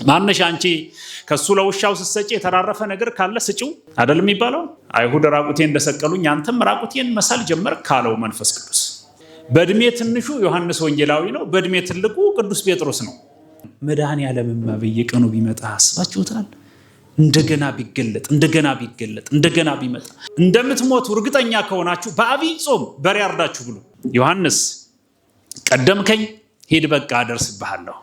ማነሽ አንቺ ከሱ ለውሻው ስትሰጪ የተራረፈ ነገር ካለ ስጪው አይደል የሚባለው? አይሁድ ራቁቴን እንደሰቀሉኝ አንተም ራቁቴን መሳል ጀመርክ ካለው መንፈስ ቅዱስ። በእድሜ ትንሹ ዮሐንስ ወንጌላዊ ነው፣ በእድሜ ትልቁ ቅዱስ ጴጥሮስ ነው። መድኃኔዓለምማ በየቀኑ ቢመጣ አስባችሁታል? እንደገና ቢገለጥ ቢመጣ እንደምትሞቱ እርግጠኛ ከሆናችሁ በአብይ ጾም በሬ አርዳችሁ ብሉ። ዮሐንስ ቀደምከኝ፣ ሂድ በቃ አደርስብሃለሁ።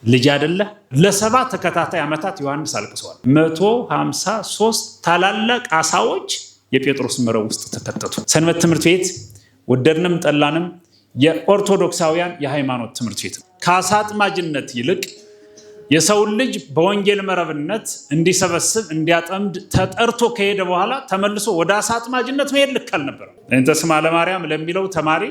ልጅ አይደለ? ለ7 ተከታታይ ዓመታት ዮሐንስ አልቅሰዋል። 153 ታላላቅ አሳዎች የጴጥሮስ መረብ ውስጥ ተከተቱ። ሰንበት ትምህርት ቤት ወደድንም ጠላንም የኦርቶዶክሳውያን የሃይማኖት ትምህርት ቤት ከአሳ አጥማጅነት ይልቅ የሰውን ልጅ በወንጌል መረብነት እንዲሰበስብ እንዲያጠምድ ተጠርቶ ከሄደ በኋላ ተመልሶ ወደ አሳ አጥማጅነት መሄድ ልክ አልነበረም። እንተ ስማ ለማርያም ለሚለው ተማሪ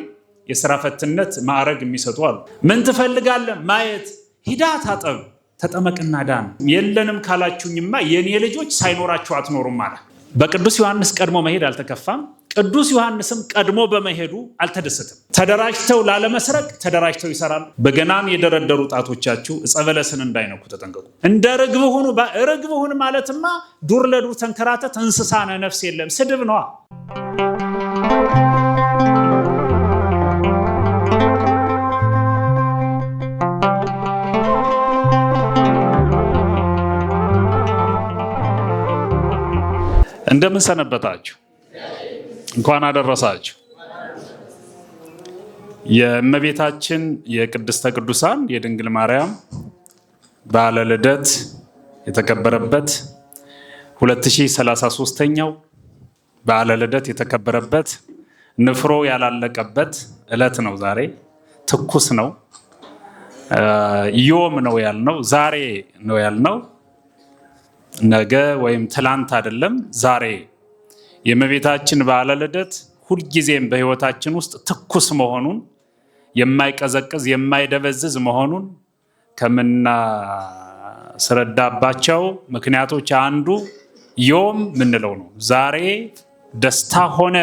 የሥራ ፈትነት ማዕረግ የሚሰጡ አሉ። ምን ትፈልጋለህ? ማየት። ሂዳ ታጠብ፣ ተጠመቅና ዳን። የለንም ካላችሁኝማ የኔ ልጆች ሳይኖራችሁ አትኖሩም አለ። በቅዱስ ዮሐንስ ቀድሞ መሄድ አልተከፋም። ቅዱስ ዮሐንስም ቀድሞ በመሄዱ አልተደሰተም። ተደራጅተው ላለመስረቅ ተደራጅተው ይሰራሉ። በገናን የደረደሩ ጣቶቻችሁ ዕፀ በለስን እንዳይነኩ ተጠንቀቁ። እንደ ርግብ ሁኑ። ርግብ ሁን ማለትማ ዱር ለዱር ተንከራተት፣ እንስሳ ነህ፣ ነፍስ የለም፣ ስድብ ነዋ። እንደምን ሰነበታችሁ? እንኳን አደረሳችሁ። የእመቤታችን የቅድስተ ቅዱሳን የድንግል ማርያም በዓለ ልደት የተከበረበት 2033ኛው በዓለ ልደት የተከበረበት ንፍሮ ያላለቀበት ዕለት ነው ዛሬ። ትኩስ ነው። ዮም ነው ያልነው፣ ዛሬ ነው ያልነው። ነገ ወይም ትላንት አይደለም፣ ዛሬ። የእመቤታችን በዓለ ልደት ሁልጊዜም በሕይወታችን ውስጥ ትኩስ መሆኑን፣ የማይቀዘቅዝ የማይደበዝዝ መሆኑን ከምናስረዳባቸው ምክንያቶች አንዱ ዮም ምንለው ነው። ዛሬ ደስታ ሆነ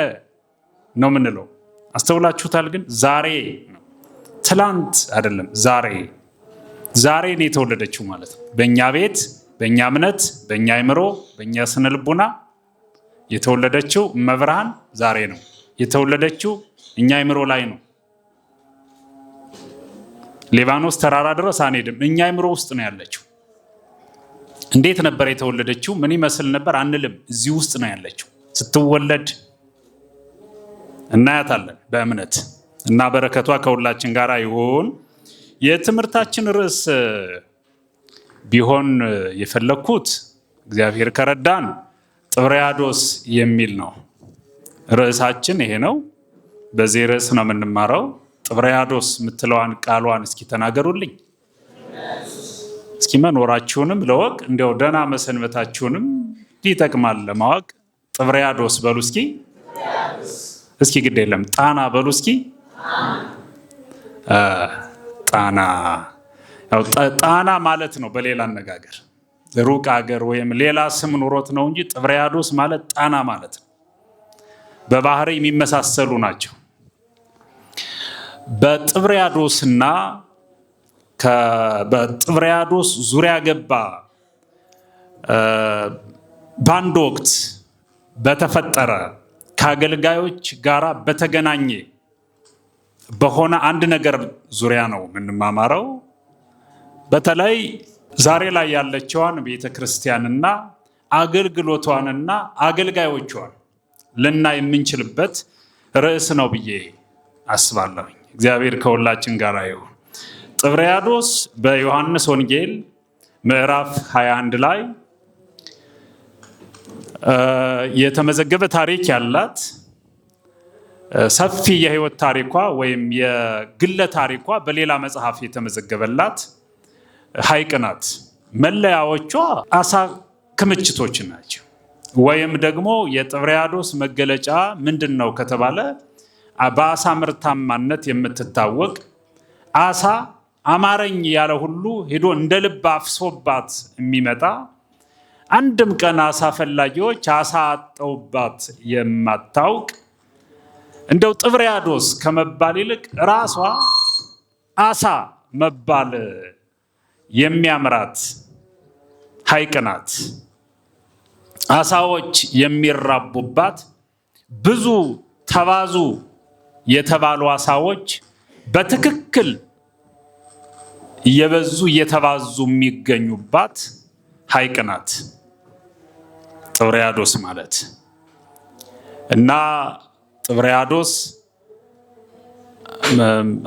ነው ምንለው። አስተውላችሁታል? ግን ዛሬ ነው፣ ትላንት አይደለም። ዛሬ ነው የተወለደችው ማለት ነው። በእኛ ቤት፣ በእኛ እምነት፣ በእኛ አእምሮ፣ በእኛ ስነ ልቡና የተወለደችው እመብርሃን ዛሬ ነው። የተወለደችው እኛ አእምሮ ላይ ነው። ሊባኖስ ተራራ ድረስ አንሄድም፣ እኛ አእምሮ ውስጥ ነው ያለችው። እንዴት ነበር የተወለደችው? ምን ይመስል ነበር አንልም፣ እዚህ ውስጥ ነው ያለችው። ስትወለድ እናያታለን በእምነት እና በረከቷ ከሁላችን ጋር ይሁን። የትምህርታችን ርዕስ ቢሆን የፈለኩት እግዚአብሔር ከረዳን ጥብርያዶስ የሚል ነው። ርዕሳችን ይሄ ነው። በዚህ ርዕስ ነው የምንማረው። ጥብርያዶስ የምትለዋን ቃሏን እስኪ ተናገሩልኝ። እስኪ መኖራችሁንም ለወቅ እንዲያው ደህና መሰንበታችሁንም ይጠቅማል ለማወቅ። ጥብርያዶስ በሉ እስኪ። እስኪ ግድ የለም ጣና በሉ እስኪ። ጣና ማለት ነው በሌላ አነጋገር። ሩቅ ሀገር ወይም ሌላ ስም ኑሮት ነው እንጂ ጥብርያዶስ ማለት ጣና ማለት ነው። በባህሪ የሚመሳሰሉ ናቸው። በጥብርያዶስና በጥብርያዶስ ዙሪያ ገባ በአንድ ወቅት በተፈጠረ ከአገልጋዮች ጋራ በተገናኘ በሆነ አንድ ነገር ዙሪያ ነው የምንማማረው። በተለይ ዛሬ ላይ ያለችዋን ቤተ ክርስቲያንና አገልግሎቷንና አገልጋዮቿን ልናይ የምንችልበት ርዕስ ነው ብዬ አስባለሁ። እግዚአብሔር ከሁላችን ጋር ይሁን። ጥብርያዶስ በዮሐንስ ወንጌል ምዕራፍ 21 ላይ የተመዘገበ ታሪክ ያላት ሰፊ የህይወት ታሪኳ ወይም የግለ ታሪኳ በሌላ መጽሐፍ የተመዘገበላት ሐይቅ ናት። መለያዎቿ አሳ ክምችቶች ናቸው። ወይም ደግሞ የጥብርያዶስ መገለጫ ምንድን ነው ከተባለ በአሳ ምርታማነት የምትታወቅ፣ አሳ አማረኝ ያለ ሁሉ ሄዶ እንደ ልብ አፍሶባት የሚመጣ፣ አንድም ቀን አሳ ፈላጊዎች አሳ አጠውባት የማታውቅ፣ እንደው ጥብርያዶስ ከመባል ይልቅ ራሷ አሳ መባል የሚያምራት ሐይቅ ናት። አሳዎች የሚራቡባት፣ ብዙ ተባዙ የተባሉ አሳዎች በትክክል እየበዙ እየተባዙ የሚገኙባት ሐይቅ ናት ጥብርያዶስ ማለት እና ጥብርያዶስ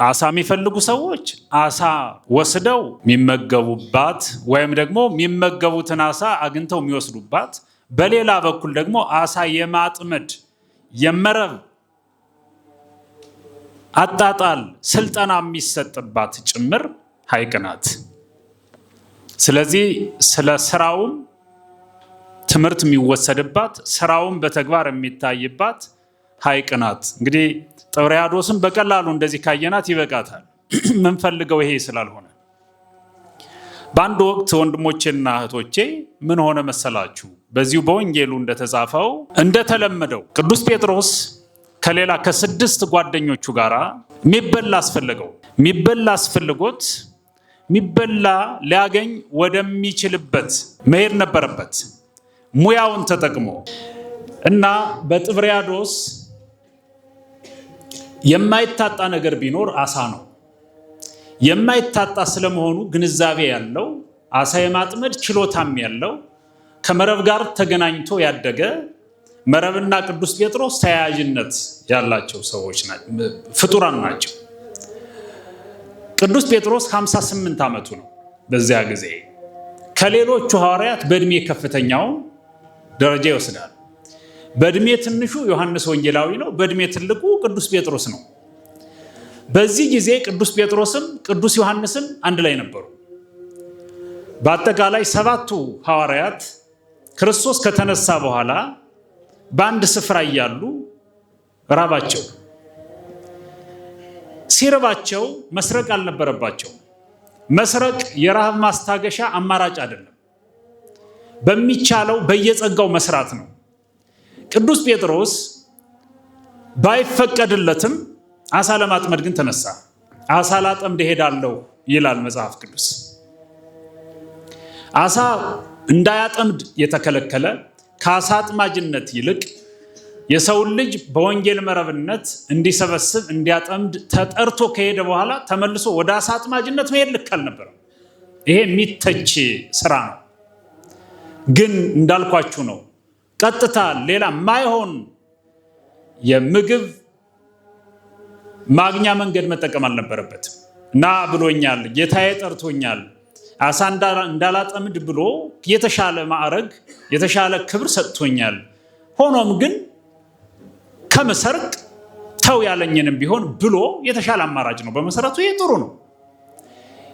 አሳ የሚፈልጉ ሰዎች አሳ ወስደው የሚመገቡባት ወይም ደግሞ የሚመገቡትን አሳ አግኝተው የሚወስዱባት፣ በሌላ በኩል ደግሞ አሳ የማጥመድ የመረብ አጣጣል ስልጠና የሚሰጥባት ጭምር ሐይቅ ናት። ስለዚህ ስለ ስራውም ትምህርት የሚወሰድባት፣ ስራውም በተግባር የሚታይባት ሐይቅ ናት። እንግዲህ ጥብርያዶስም በቀላሉ እንደዚህ ካየናት ይበቃታል። ምንፈልገው ይሄ ስላልሆነ በአንድ ወቅት ወንድሞቼና እህቶቼ ምን ሆነ መሰላችሁ? በዚሁ በወንጌሉ እንደተጻፈው እንደተለመደው ቅዱስ ጴጥሮስ ከሌላ ከ6 ጓደኞቹ ጋር የሚበላ አስፈልገው። የሚበላ አስፈልጎት የሚበላ ሊያገኝ ወደሚችልበት መሄድ ነበረበት ሙያውን ተጠቅሞ እና በጥብርያዶስ የማይታጣ ነገር ቢኖር አሳ ነው። የማይታጣ ስለመሆኑ ግንዛቤ ያለው፣ አሳ የማጥመድ ችሎታም ያለው፣ ከመረብ ጋር ተገናኝቶ ያደገ፣ መረብና ቅዱስ ጴጥሮስ ተያያዥነት ያላቸው ሰዎች ፍጡራን ናቸው። ቅዱስ ጴጥሮስ 58 ዓመቱ ነው በዚያ ጊዜ። ከሌሎቹ ሐዋርያት በእድሜ ከፍተኛውን ደረጃ ይወስዳል። በእድሜ ትንሹ ዮሐንስ ወንጌላዊ ነው። በእድሜ ትልቁ ቅዱስ ጴጥሮስ ነው። በዚህ ጊዜ ቅዱስ ጴጥሮስም ቅዱስ ዮሐንስም አንድ ላይ ነበሩ። በአጠቃላይ 7ቱ ሐዋርያት ክርስቶስ ከተነሳ በኋላ በአንድ ስፍራ እያሉ ራባቸው። ሲርባቸው መስረቅ አልነበረባቸው። መስረቅ የረሃብ ማስታገሻ አማራጭ አይደለም። በሚቻለው በየጸጋው መስራት ነው። ቅዱስ ጴጥሮስ ባይፈቀድለትም አሳ ለማጥመድ ግን ተነሳ። አሳ ላጠምድ እሄዳለሁ ይላል መጽሐፍ ቅዱስ። አሳ እንዳያጠምድ የተከለከለ ከአሳ አጥማጅነት ይልቅ የሰውን ልጅ በወንጌል መረብነት እንዲሰበስብ እንዲያጠምድ ተጠርቶ ከሄደ በኋላ ተመልሶ ወደ አሳ አጥማጅነት መሄድ ልክ አልነበረም። ይሄ የሚተች ስራ ነው። ግን እንዳልኳችሁ ነው። ቀጥታ ሌላ ማይሆን የምግብ ማግኛ መንገድ መጠቀም አልነበረበትም። እና ብሎኛል፣ ጌታዬ ጠርቶኛል አሳ እንዳላጠምድ ብሎ የተሻለ ማዕረግ የተሻለ ክብር ሰጥቶኛል። ሆኖም ግን ከመሰርቅ ተው ያለኝንም ቢሆን ብሎ የተሻለ አማራጭ ነው። በመሰረቱ ይሄ ጥሩ ነው።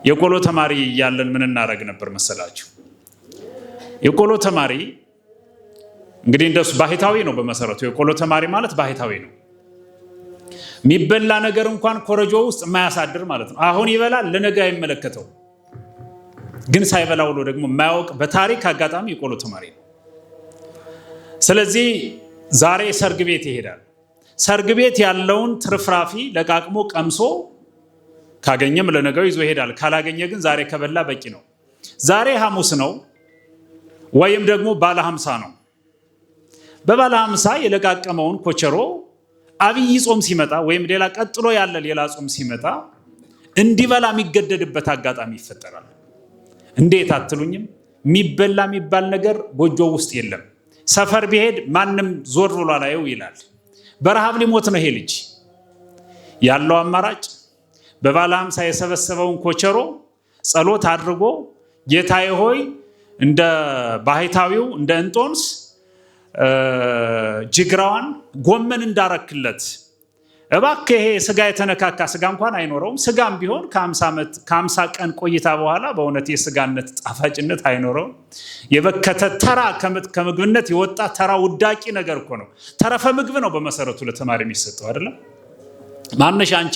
የቆሎ ተማሪ እያለን ምን እናደርግ ነበር መሰላችሁ? የቆሎ ተማሪ እንግዲህ እንደሱ ባህታዊ ነው። በመሰረቱ የቆሎ ተማሪ ማለት ባህታዊ ነው። የሚበላ ነገር እንኳን ኮረጆ ውስጥ የማያሳድር ማለት ነው። አሁን ይበላል፣ ለነገ አይመለከተው። ግን ሳይበላ ውሎ ደግሞ የማያውቅ በታሪክ አጋጣሚ የቆሎ ተማሪ ነው። ስለዚህ ዛሬ ሰርግ ቤት ይሄዳል። ሰርግ ቤት ያለውን ትርፍራፊ ለቃቅሞ ቀምሶ ካገኘም ለነገው ይዞ ይሄዳል። ካላገኘ ግን ዛሬ ከበላ በቂ ነው። ዛሬ ሐሙስ ነው ወይም ደግሞ ባለ 50 ነው። በባለ 50 የለቃቀመውን ኮቸሮ አብይ ጾም ሲመጣ ወይም ሌላ ቀጥሎ ያለ ሌላ ጾም ሲመጣ እንዲበላ የሚገደድበት አጋጣሚ ይፈጠራል። እንዴት አትሉኝም? የሚበላ የሚባል ነገር ጎጆ ውስጥ የለም። ሰፈር ቢሄድ ማንም ዞር ብሎ አላየው ይላል። በረሃብ ሊሞት ነው ይሄ ልጅ። ያለው አማራጭ በባለ 50 የሰበሰበውን ኮቸሮ ጸሎት አድርጎ ጌታዬ ሆይ እንደ ባህታዊው እንደ እንጦንስ ጅግራዋን ጎመን እንዳረክለት እባክህ። ይሄ ስጋ የተነካካ ስጋ እንኳን አይኖረውም። ስጋም ቢሆን ከ50 ቀን ቆይታ በኋላ በእውነት የስጋነት ጣፋጭነት አይኖረውም። የበከተ ተራ ከምግብነት የወጣ ተራ ውዳቂ ነገር እኮ ነው። ተረፈ ምግብ ነው በመሰረቱ ለተማሪ የሚሰጠው አይደለም። ማነሽ አንቺ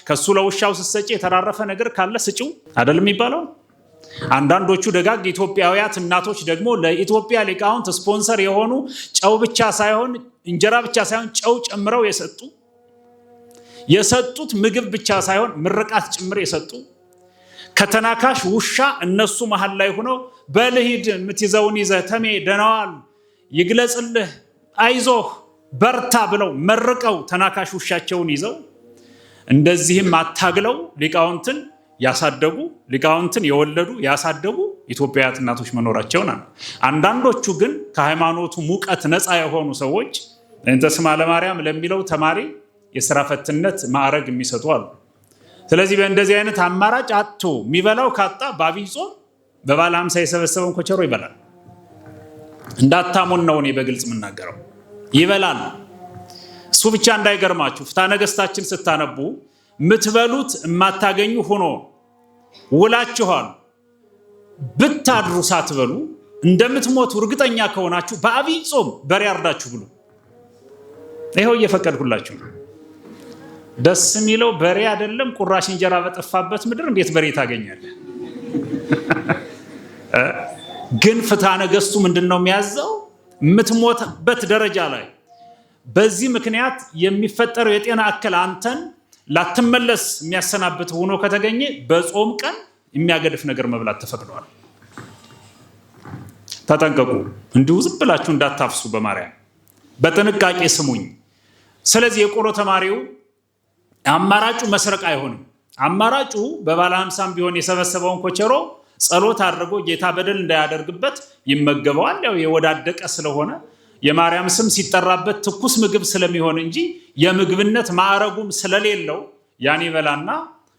ከሱ ለውሻው ስትሰጪ የተራረፈ ነገር ካለ ስጪው አይደለም የሚባለው። አንዳንዶቹ ደጋግ ኢትዮጵያውያት እናቶች ደግሞ ለኢትዮጵያ ሊቃውንት ስፖንሰር የሆኑ ጨው ብቻ ሳይሆን እንጀራ ብቻ ሳይሆን ጨው ጨምረው የሰጡት ምግብ ብቻ ሳይሆን ምርቃት ጭምር የሰጡ ከተናካሽ ውሻ እነሱ መሃል ላይ ሆነው በልሂድ የምትይዘውን ይዘህ ተሜ ደናዋል ይግለጽልህ አይዞህ በርታ ብለው መርቀው ተናካሽ ውሻቸውን ይዘው እንደዚህም አታግለው ሊቃውንትን ያሳደጉ ሊቃውንትን የወለዱ ያሳደጉ ኢትዮጵያውያን እናቶች መኖራቸውን አንዳንዶቹ ግን ከሃይማኖቱ ሙቀት ነፃ የሆኑ ሰዎች እንተ ስማ ለማርያም ለሚለው ተማሪ የሥራ ፈትነት ማዕረግ የሚሰጡ አሉ። ስለዚህ በእንደዚህ አይነት አማራጭ አጥቶ የሚበላው ካጣ በዐቢይ ጾም በባለ 50 የሰበሰበውን ኮቸሮ ይበላል። እንዳታሙን ነው እኔ በግልጽ የምናገረው፣ ይበላል። እሱ ብቻ እንዳይገርማችሁ ፍትሐ ነገሥታችን ስታነቡ ምትበሉት የማታገኙ ሆኖ ውላችኋል። ብታድሩ ሳትበሉ እንደምትሞቱ እርግጠኛ ከሆናችሁ በዐቢይ ጾም በሬ አርዳችሁ ብሉ። ይኸው እየፈቀድኩላችሁ ነው። ደስ የሚለው በሬ አይደለም ቁራሽ እንጀራ በጠፋበት ምድር እንዴት በሬ ታገኛለህ? ግን ፍትሐ ነገሥቱ ምንድነው የሚያዘው? የምትሞትበት ደረጃ ላይ በዚህ ምክንያት የሚፈጠረው የጤና እክል አንተን ላትመለስ የሚያሰናብት ሆኖ ከተገኘ በጾም ቀን የሚያገድፍ ነገር መብላት ተፈቅዷል። ተጠንቀቁ። እንዲሁ ዝም ብላችሁ እንዳታፍሱ። በማርያም በጥንቃቄ ስሙኝ። ስለዚህ የቆሎ ተማሪው አማራጩ መስረቅ አይሆንም። አማራጩ በባለ 50 ቢሆን የሰበሰበውን ኮቸሮ ጸሎት አድርጎ ጌታ በደል እንዳያደርግበት ይመገበዋል። ያው የወዳደቀ ስለሆነ የማርያም ስም ሲጠራበት ትኩስ ምግብ ስለሚሆን እንጂ የምግብነት ማዕረጉም ስለሌለው ያን ይበላና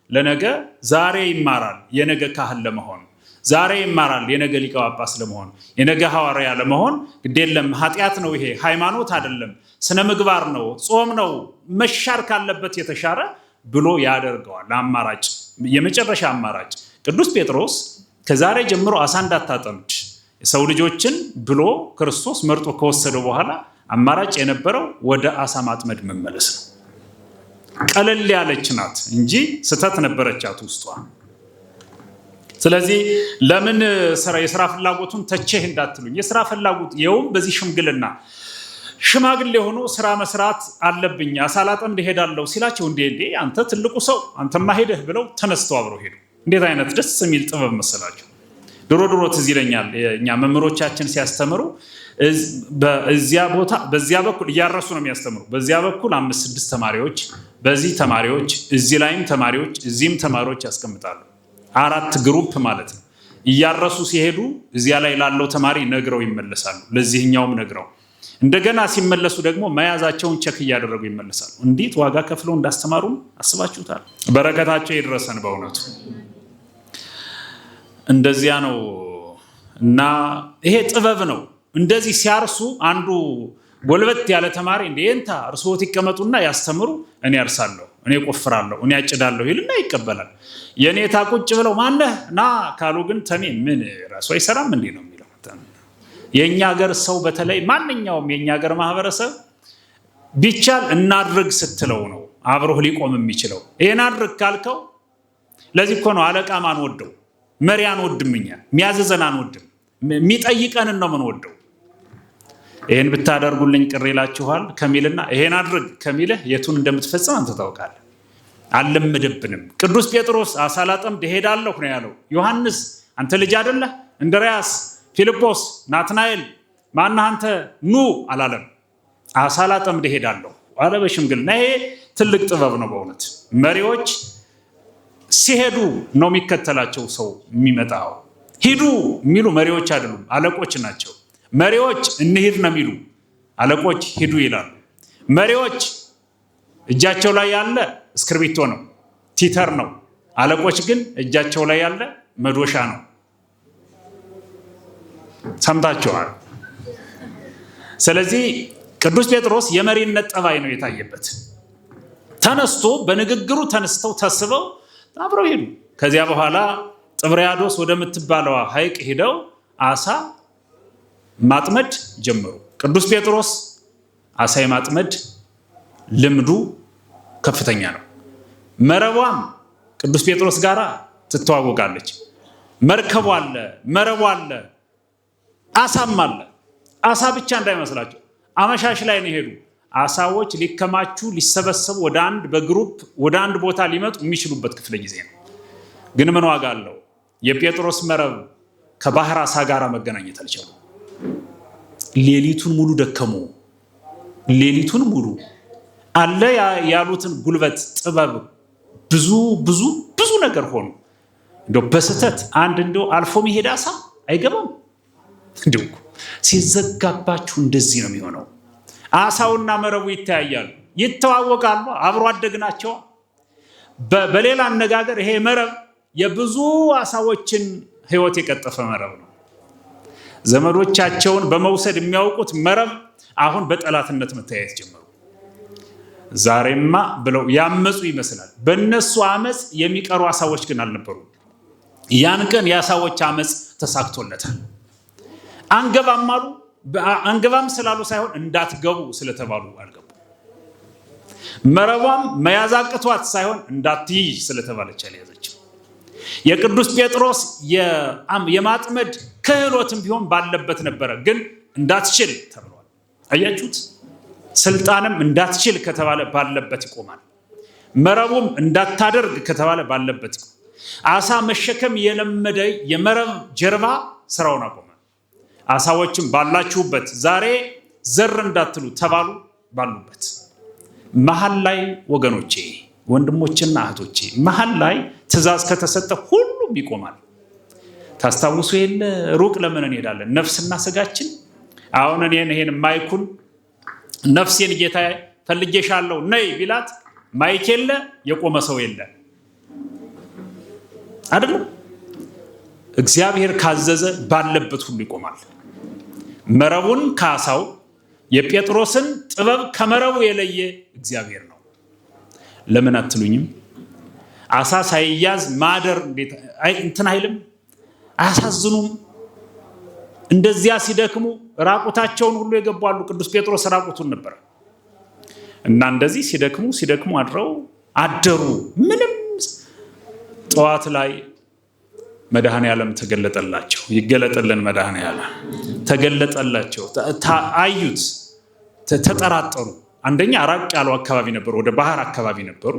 ለነገ ዛሬ ይማራል የነገ ካህን ለመሆን፣ ዛሬ ይማራል የነገ ሊቀ ጳጳስ ለመሆን፣ የነገ ሐዋርያ ለመሆን። ግዴለም ኃጢአት ነው ይሄ፣ ሃይማኖት አይደለም፣ ስነ ምግባር ነው፣ ጾም ነው፣ መሻር ካለበት የተሻረ ብሎ ያደርገዋል። አማራጭ፣ የመጨረሻ አማራጭ ቅዱስ ጴጥሮስ ከዛሬ ጀምሮ አሳ እንዳታጠምድ የሰው ልጆችን ብሎ ክርስቶስ መርጦ ከወሰደው በኋላ አማራጭ የነበረው ወደ አሳ ማጥመድ መመለስ ነው። ቀለል ያለች ናት እንጂ ስተት ነበረቻት ውስጧ። ስለዚህ ለምን የሥራ ፍላጎቱን ተቸህ እንዳትሉኝ፣ የሥራ ፍላጎት ይኸውም በዚህ ሽምግልና ሽማግሌ ሆኖ ስራ መስራት አለብኝ አሳ ላጠምድ እሄዳለሁ ሲላቸው እንዴ አንተ ትልቁ ሰው አንተማ ሄደህ ብለው ተነስተው አብረው ሄዱ። እንዴት አይነት ደስ የሚል ጥበብ መሰላቸው። ድሮ ትዝ ይለኛል እኛ መምህሮቻችን ሲያስተምሩ በዚያ በኩል እያረሱ ነው የሚያስተምሩ። በዚያ በኩል 5-6 ተማሪዎች፣ በዚህ ተማሪዎች፣ እዚህ ላይም ተማሪዎች፣ እዚህም ተማሪዎች ያስቀምጣሉ። 4 ግሩፕ ማለት ነው። እያረሱ ሲሄዱ እዚያ ላይ ላለው ተማሪ ነግረው ይመለሳሉ፣ ለዚህኛውም ነግረው እንደገና ሲመለሱ ደግሞ መያዛቸውን ቸክ እያደረጉ ይመለሳሉ። እንዴት ዋጋ ከፍለው እንዳስተማሩን አስባችሁታል? በረከታቸው ይድረሰን በእውነቱ። እንደዚያ ነው እና ይሄ ጥበብ ነው። እንደዚህ ሲያርሱ አንዱ ጎልበት ያለ ተማሪ እንዴንታ እርስዎት ይቀመጡና ያስተምሩ፣ እኔ አርሳለሁ፣ እኔ ቆፍራለሁ፣ እኔ አጭዳለሁ ይልና ይቀበላል። የኔታ ቁጭ ብለው ማነህ ና ካሉ ግን ተኔ ምን ራሱ አይሰራም እንዴ ነው የሚለው። የኛ ሀገር ሰው በተለይ ማንኛውም የኛ ሀገር ማህበረሰብ ቢቻል እናድርግ ስትለው ነው አብሮህ ሊቆም የሚችለው። ይሄን አድርግ ካልከው ለዚህ እኮ ነው አለቃ ማን ወደው መሪ አንወድም፣ እኛ የሚያዘዘን አንወድም፣ የሚጠይቀንን ነው የምንወደው። ይሄን ብታደርጉልኝ ቅር ይላችኋል ከሚልና ይሄን አድርግ ከሚልህ የቱን እንደምትፈጽም አንተ ታውቃለህ። አልለምድብንም። ቅዱስ ጴጥሮስ አሳ ላጠምድ እሄዳለሁ ነው ያለው። ዮሐንስ አንተ ልጅ አይደለህ? እንድርያስ፣ ፊልጶስ፣ ናትናኤል ማነህ አንተ ኑ አላለም። አሳ ላጠምድ እሄዳለሁ አለ በሽምግልና። ይሄ ትልቅ ጥበብ ነው በእውነት። መሪዎች ሲሄዱ ነው የሚከተላቸው ሰው የሚመጣው። ሂዱ የሚሉ መሪዎች አይደሉም፣ አለቆች ናቸው። መሪዎች እንሂድ ነው የሚሉ፣ አለቆች ሂዱ ይላሉ። መሪዎች እጃቸው ላይ ያለ እስክርቢቶ ነው፣ ቲተር ነው። አለቆች ግን እጃቸው ላይ ያለ መዶሻ ነው። ሰምታችኋል። ስለዚህ ቅዱስ ጴጥሮስ የመሪነት ጠባይ ነው የታየበት። ተነስቶ በንግግሩ ተነስተው ተስበው አብረው ሄዱ። ከዚያ በኋላ ጥብርያዶስ ወደምትባለዋ ሐይቅ ሄደው አሳ ማጥመድ ጀመሩ። ቅዱስ ጴጥሮስ አሳ የማጥመድ ልምዱ ከፍተኛ ነው። መረቧም ቅዱስ ጴጥሮስ ጋር ትተዋወቃለች። መርከቡ አለ፣ መረቡ አለ፣ አሳም አለ። አሳ ብቻ እንዳይመስላቸው አመሻሽ ላይ ነው ሄዱ። አሳዎች ሊከማቹ ሊሰበሰቡ ወደ አንድ በግሩፕ ወደ አንድ ቦታ ሊመጡ የሚችሉበት ክፍለ ጊዜ ነው። ግን ምን ዋጋ አለው? የጴጥሮስ መረብ ከባህር አሳ ጋር መገናኘት አልቻሉ። ሌሊቱን ሙሉ ደከሙ። ሌሊቱን ሙሉ አለ ያሉትን ጉልበት፣ ጥበብ፣ ብዙ ነገር ሆኑ። እንደው በስተት አንድ እንደው አልፎ መሄድ አሳ አይገባም። እንደው ሲዘጋባችሁ እንደዚህ ነው የሚሆነው። አሳውና መረቡ ይተያያሉ፣ ይተዋወቃሉ፣ አብሮ አደግናቸው። በሌላ አነጋገር ይሄ መረብ የብዙ አሳዎችን ሕይወት የቀጠፈ መረብ ነው። ዘመዶቻቸውን በመውሰድ የሚያውቁት መረብ አሁን በጠላትነት መታየት ጀመሩ። ዛሬማ ብለው ያመፁ ይመስላል። በእነሱ አመፅ የሚቀሩ አሳዎች ግን አልነበሩ። ያን ቀን የአሳዎች አመፅ ተሳክቶለታል። አንገባም አሉ። አንገባም ስላሉ ሳይሆን እንዳትገቡ ስለተባሉ አልገቡ። መረቧም መያዝ አቅቷት ሳይሆን እንዳትይዥ ስለተባለች አልያዘችም። የቅዱስ ጴጥሮስ የማጥመድ ክህሎትም ቢሆን ባለበት ነበረ፣ ግን እንዳትችል ተብሏል። አያችሁት? ስልጣንም እንዳትችል ከተባለ ባለበት ይቆማል። መረቡም እንዳታደርግ ከተባለ ባለበት ይቆማል። አሳ መሸከም የለመደ የመረብ ጀርባ ስራውን አቆመ። አሳዎችም ባላችሁበት ዛሬ ዘር እንዳትሉ ተባሉ፣ ባሉበት። መሀል ላይ ወገኖቼ፣ ወንድሞችና እህቶቼ፣ መሀል ላይ ትእዛዝ ከተሰጠ ሁሉም ይቆማል። ታስታውሱ የለ ሩቅ ለምን እንሄዳለን? ነፍስና ስጋችን። አሁን ይሄን ማይኩን ነፍሴን ጌታ ፈልጌሻለሁ ነይ ቢላት ማይክ የለ፣ የቆመ ሰው የለ አይደለም። እግዚአብሔር ካዘዘ ባለበት ሁሉ ይቆማል። መረቡን ከአሳው፣ የጴጥሮስን ጥበብ ከመረቡ የለየ እግዚአብሔር ነው። ለምን አትሉኝም? አሳ ሳይያዝ ማደር እንትን አይልም? አያሳዝኑም? እንደዚያ ሲደክሙ ራቁታቸውን ሁሉ የገባሉ። ቅዱስ ጴጥሮስ ራቁቱን ነበር እና እንደዚህ ሲደክሙ አድረው አደሩ። ምንም ጠዋት ላይ መድኃኔ ዓለም ተገለጠላቸው። ይገለጠልን መድኃኔ ዓለም ተገለጠላቸው። አዩት፣ ተጠራጠሩ። አንደኛ ራቅ ያለው አካባቢ ነበሩ፣ ወደ ባህር አካባቢ ነበሩ።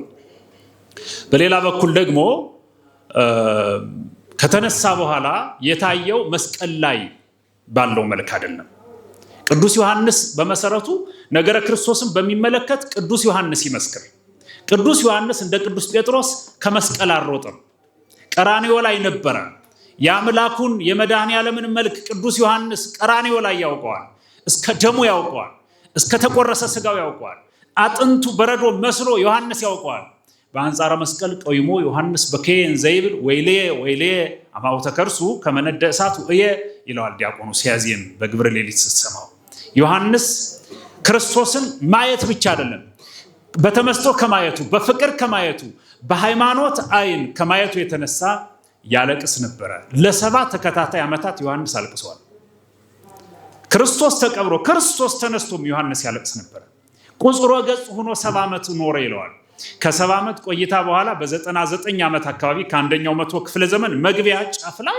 በሌላ በኩል ደግሞ ከተነሳ በኋላ የታየው መስቀል ላይ ባለው መልክ አይደለም። ቅዱስ ዮሐንስ በመሰረቱ ነገረ ክርስቶስን በሚመለከት ቅዱስ ዮሐንስ ይመስክር። ቅዱስ ዮሐንስ እንደ ቅዱስ ጴጥሮስ ከመስቀል አልሮጠም። ቀራንዮ ላይ ነበረ። የአምላኩን የመድኃኔ ዓለምን መልክ ቅዱስ ዮሐንስ ቀራንዮ ላይ ያውቀዋል። እስከ ደሙ ያውቀዋል። እስከ ተቆረሰ ስጋው ያውቀዋል። አጥንቱ በረዶ መስሎ ዮሐንስ ያውቀዋል። በአንጻረ መስቀል ቆይሞ ዮሐንስ በከየን ዘይብል ወይሌ አማውተ ከርሱ ከመነደ እሳት እየ ይለዋል ዲያቆኑ ሲያዜም በግብረ ሌሊት ስትሰማው። ዮሐንስ ክርስቶስን ማየት ብቻ አይደለም፣ በተመስጦ ከማየቱ፣ በፍቅር ከማየቱ፣ በሃይማኖት አይን ከማየቱ የተነሳ ያለቅስ ነበረ። ለ7 ተከታታይ ዓመታት ዮሐንስ አልቅሷል። ክርስቶስ ተቀብሮ ክርስቶስ ተነስቶም ዮሐንስ ያለቅስ ነበረ። ቁጽሮ ገጽ ሆኖ 70 ዓመት ኖረ ይለዋል። ከ70 ዓመት ቆይታ በኋላ በ99 ዓመት አካባቢ ከአንደኛው መቶ ክፍለ ዘመን መግቢያ ጫፍ ላይ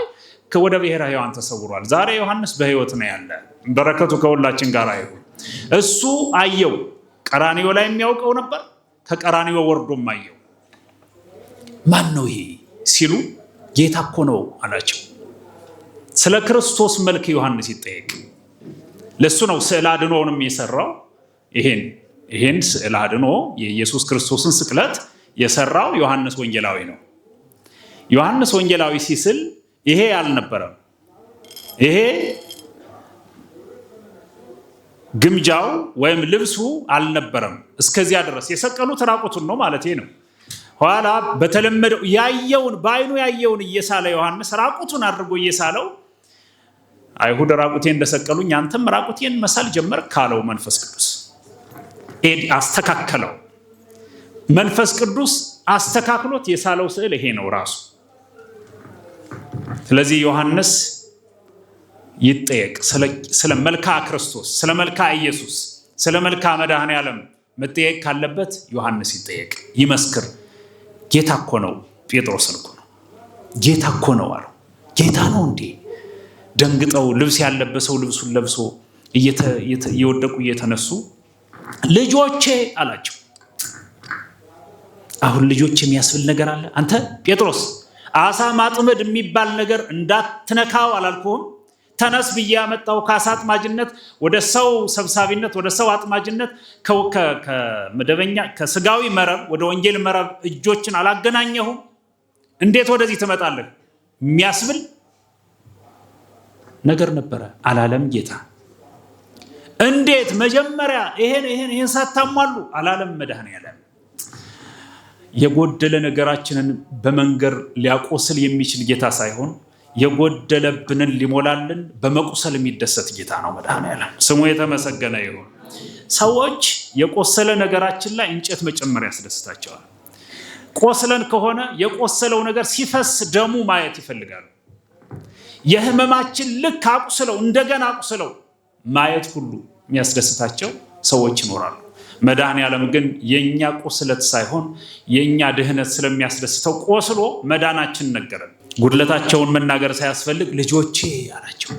ወደ ብሔረ ሕያዋን ተሰውሯል። ዛሬ ዮሐንስ በሕይወት ነው ያለ። በረከቱ ከሁላችን ጋር ይሁን። እሱ አየው። ቀራንዮ ላይ የሚያውቀው ነበር። ከቀራንዮ ወርዶም አየው። ማን ነው ይሄ ሲሉ ጌታ እኮ ነው አላቸው። ስለ ክርስቶስ መልክ ዮሐንስ ይጠየቅ። ለሱ ነው ስዕል አድኖንም የሰራው። ይሄን ስዕል አድኖ የኢየሱስ ክርስቶስን ስቅለት የሰራው ዮሐንስ ወንጌላዊ ነው። ዮሐንስ ወንጌላዊ ሲስል ይሄ አልነበረም። ይሄ ግምጃው ወይም ልብሱ አልነበረም። እስከዚያ ድረስ የሰቀሉት ራቁቱን ነው ማለት ነው። ኋላ በተለመደው ያየውን በአይኑ ያየውን እየሳለ ዮሐንስ ራቁቱን አድርጎ እየሳለው አይሁድ ራቁቴን እንደሰቀሉኝ አንተም ራቁቴን መሳል ጀመር ካለው መንፈስ ቅዱስ አስተካከለው። መንፈስ ቅዱስ አስተካክሎት የሳለው ስዕል ይሄ ነው ራሱ። ስለዚህ ዮሐንስ ይጠየቅ። ስለ መልክዓ ክርስቶስ፣ ስለ መልክዓ ኢየሱስ፣ ስለ መልክዓ መድኃኔ ዓለም መጠየቅ ካለበት ዮሐንስ ይጠየቅ፣ ይመስክር። ጌታ እኮ ነው። ጴጥሮስን እኮ ነው ጌታ እኮ ነው አለው። ጌታ ነው እንዴ? ደንግጠው ልብስ ያለበሰው ልብሱን ለብሶ እየወደቁ እየተነሱ ልጆቼ አላቸው። አሁን ልጆች የሚያስብል ነገር አለ? አንተ ጴጥሮስ አሳ ማጥመድ የሚባል ነገር እንዳትነካው አላልኩም? ተነስ ብዬ ያመጣው ከአሳ አጥማጅነት ወደ ሰው ሰብሳቢነት ወደ ሰው አጥማጅነት ከመደበኛ ከስጋዊ መረብ ወደ ወንጌል መረብ እጆችን አላገናኘሁም? እንዴት ወደዚህ ትመጣለህ የሚያስብል ነገር ነበረ አላለም ጌታ። እንዴት መጀመሪያ ይሄን ሳታሟሉ አላለም መድኃኔዓለም። የጎደለ ነገራችንን በመንገር ሊያቆስል የሚችል ጌታ ሳይሆን የጎደለብንን ሊሞላልን በመቁሰል የሚደሰት ጌታ ነው መድኃኔዓለም። ስሙ የተመሰገነ ይሁን። ሰዎች የቆሰለ ነገራችን ላይ እንጨት መጨመር ያስደስታቸዋል። ቆስለን ከሆነ የቆሰለው ነገር ሲፈስ ደሙ ማየት ይፈልጋሉ። የህመማችን ልክ አቁስለው እንደገና አቁስለው ማየት ሁሉ የሚያስደስታቸው ሰዎች ይኖራሉ። መድኃኔዓለም ግን የኛ ቁስለት ሳይሆን የኛ ድህነት ስለሚያስደስተው ቆስሎ መዳናችን ነገረን። ጉድለታቸውን መናገር ሳያስፈልግ ልጆቼ አላቸው።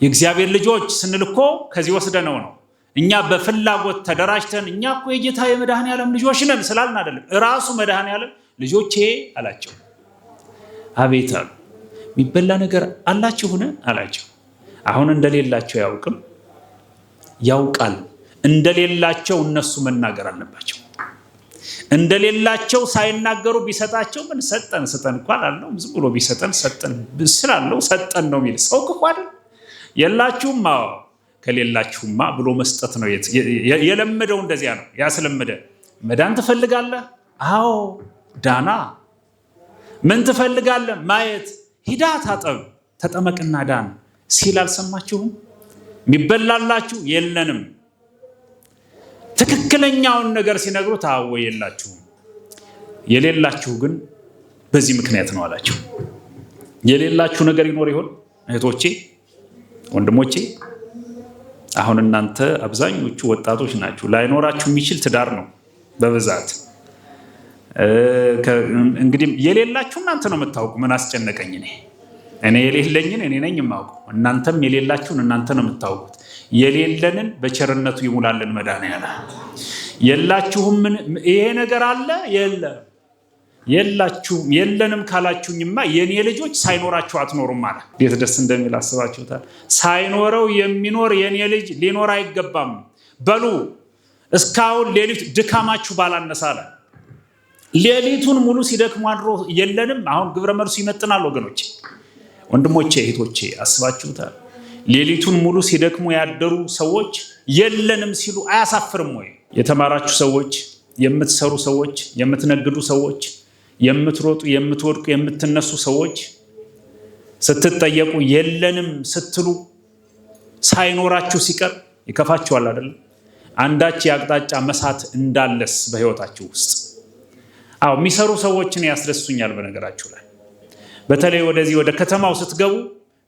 የእግዚአብሔር ልጆች ስንል እኮ ከዚህ ወስደነው ነው። እኛ በፍላጎት ተደራጅተን እኛ እኮ የጌታ የመድኃኔዓለም ልጆች ነን ስላልን አይደለም። እራሱ መድኃኔዓለም ልጆቼ አላቸው። አቤት አሉ። የሚበላ ነገር አላችሁን አላቸው። አሁን እንደሌላቸው ያውቃል። እንደሌላቸው እነሱ መናገር አለባቸው። እንደሌላቸው ሳይናገሩ ቢሰጣቸው ምን ሰጠን እንኳን አልነው። ዝም ብሎ ቢሰጠን ሰጠን ስላለው ሰጠን ነው የሚል ሰው እኮ አይደል? የላችሁማ ከሌላችሁማ ብሎ መስጠት ነው የለመደው። እንደዚያ ነው ያስለመደ። መዳን ትፈልጋለህ? አዎ ዳና። ምን ትፈልጋለህ? ማየት። ሂዳ ታጠብ ተጠመቅና ዳን ሲል አልሰማችሁም? የሚበላላችሁ የለንም። ትክክለኛውን ነገር ሲነግሩት አዎ የላችሁም፣ የሌላችሁ ግን በዚህ ምክንያት ነው አላቸው። የሌላችሁ ነገር ይኖር ይሆን እህቶቼ ወንድሞቼ? አሁን እናንተ አብዛኞቹ ወጣቶች ናችሁ። ላይኖራችሁ የሚችል ትዳር ነው በብዛት። እንግዲህ የሌላችሁ እናንተ ነው የምታውቁ። ምን አስጨነቀኝ እኔ የሌለኝን እኔ ነኝ የማውቀው። እናንተም የሌላችሁን እናንተ ነው የምታውቁት። የሌለንን በቸርነቱ ይሙላልን መድኃኔዓለም። የላችሁም ይሄ ነገር አለ የላችሁም የለንም ካላችሁኝማ የኔ ልጆች ሳይኖራችሁ አትኖሩም ማለት እንዴት ደስ እንደሚል አስባችሁታል? ሳይኖረው የሚኖር የኔ ልጅ ሊኖር አይገባም። በሉ እስካሁን ሌሊት ድካማችሁ ባላነሳ አለ። ሌሊቱን ሙሉ ሲደክሙ አድሮ የለንም። አሁን ግብረ መልሱ ይመጥናል ወገኖቼ፣ ወንድሞቼ፣ እህቶቼ አስባችሁታል? ሌሊቱን ሙሉ ሲደክሙ ያደሩ ሰዎች የለንም ሲሉ አያሳፍርም ወይ? የተማራችሁ ሰዎች፣ የምትሰሩ ሰዎች፣ የምትነግዱ ሰዎች፣ የምትሮጡ የምትወድቁ የምትነሱ ሰዎች ስትጠየቁ የለንም ስትሉ ሳይኖራችሁ ሲቀር ይከፋችኋል አይደል? አንዳች የአቅጣጫ መሳት እንዳለስ በህይወታችሁ ውስጥ የሚሰሩ ሰዎችን ያስደሱኛል። በነገራችሁ ላይ በተለይ ወደዚህ ወደ ከተማው ስትገቡ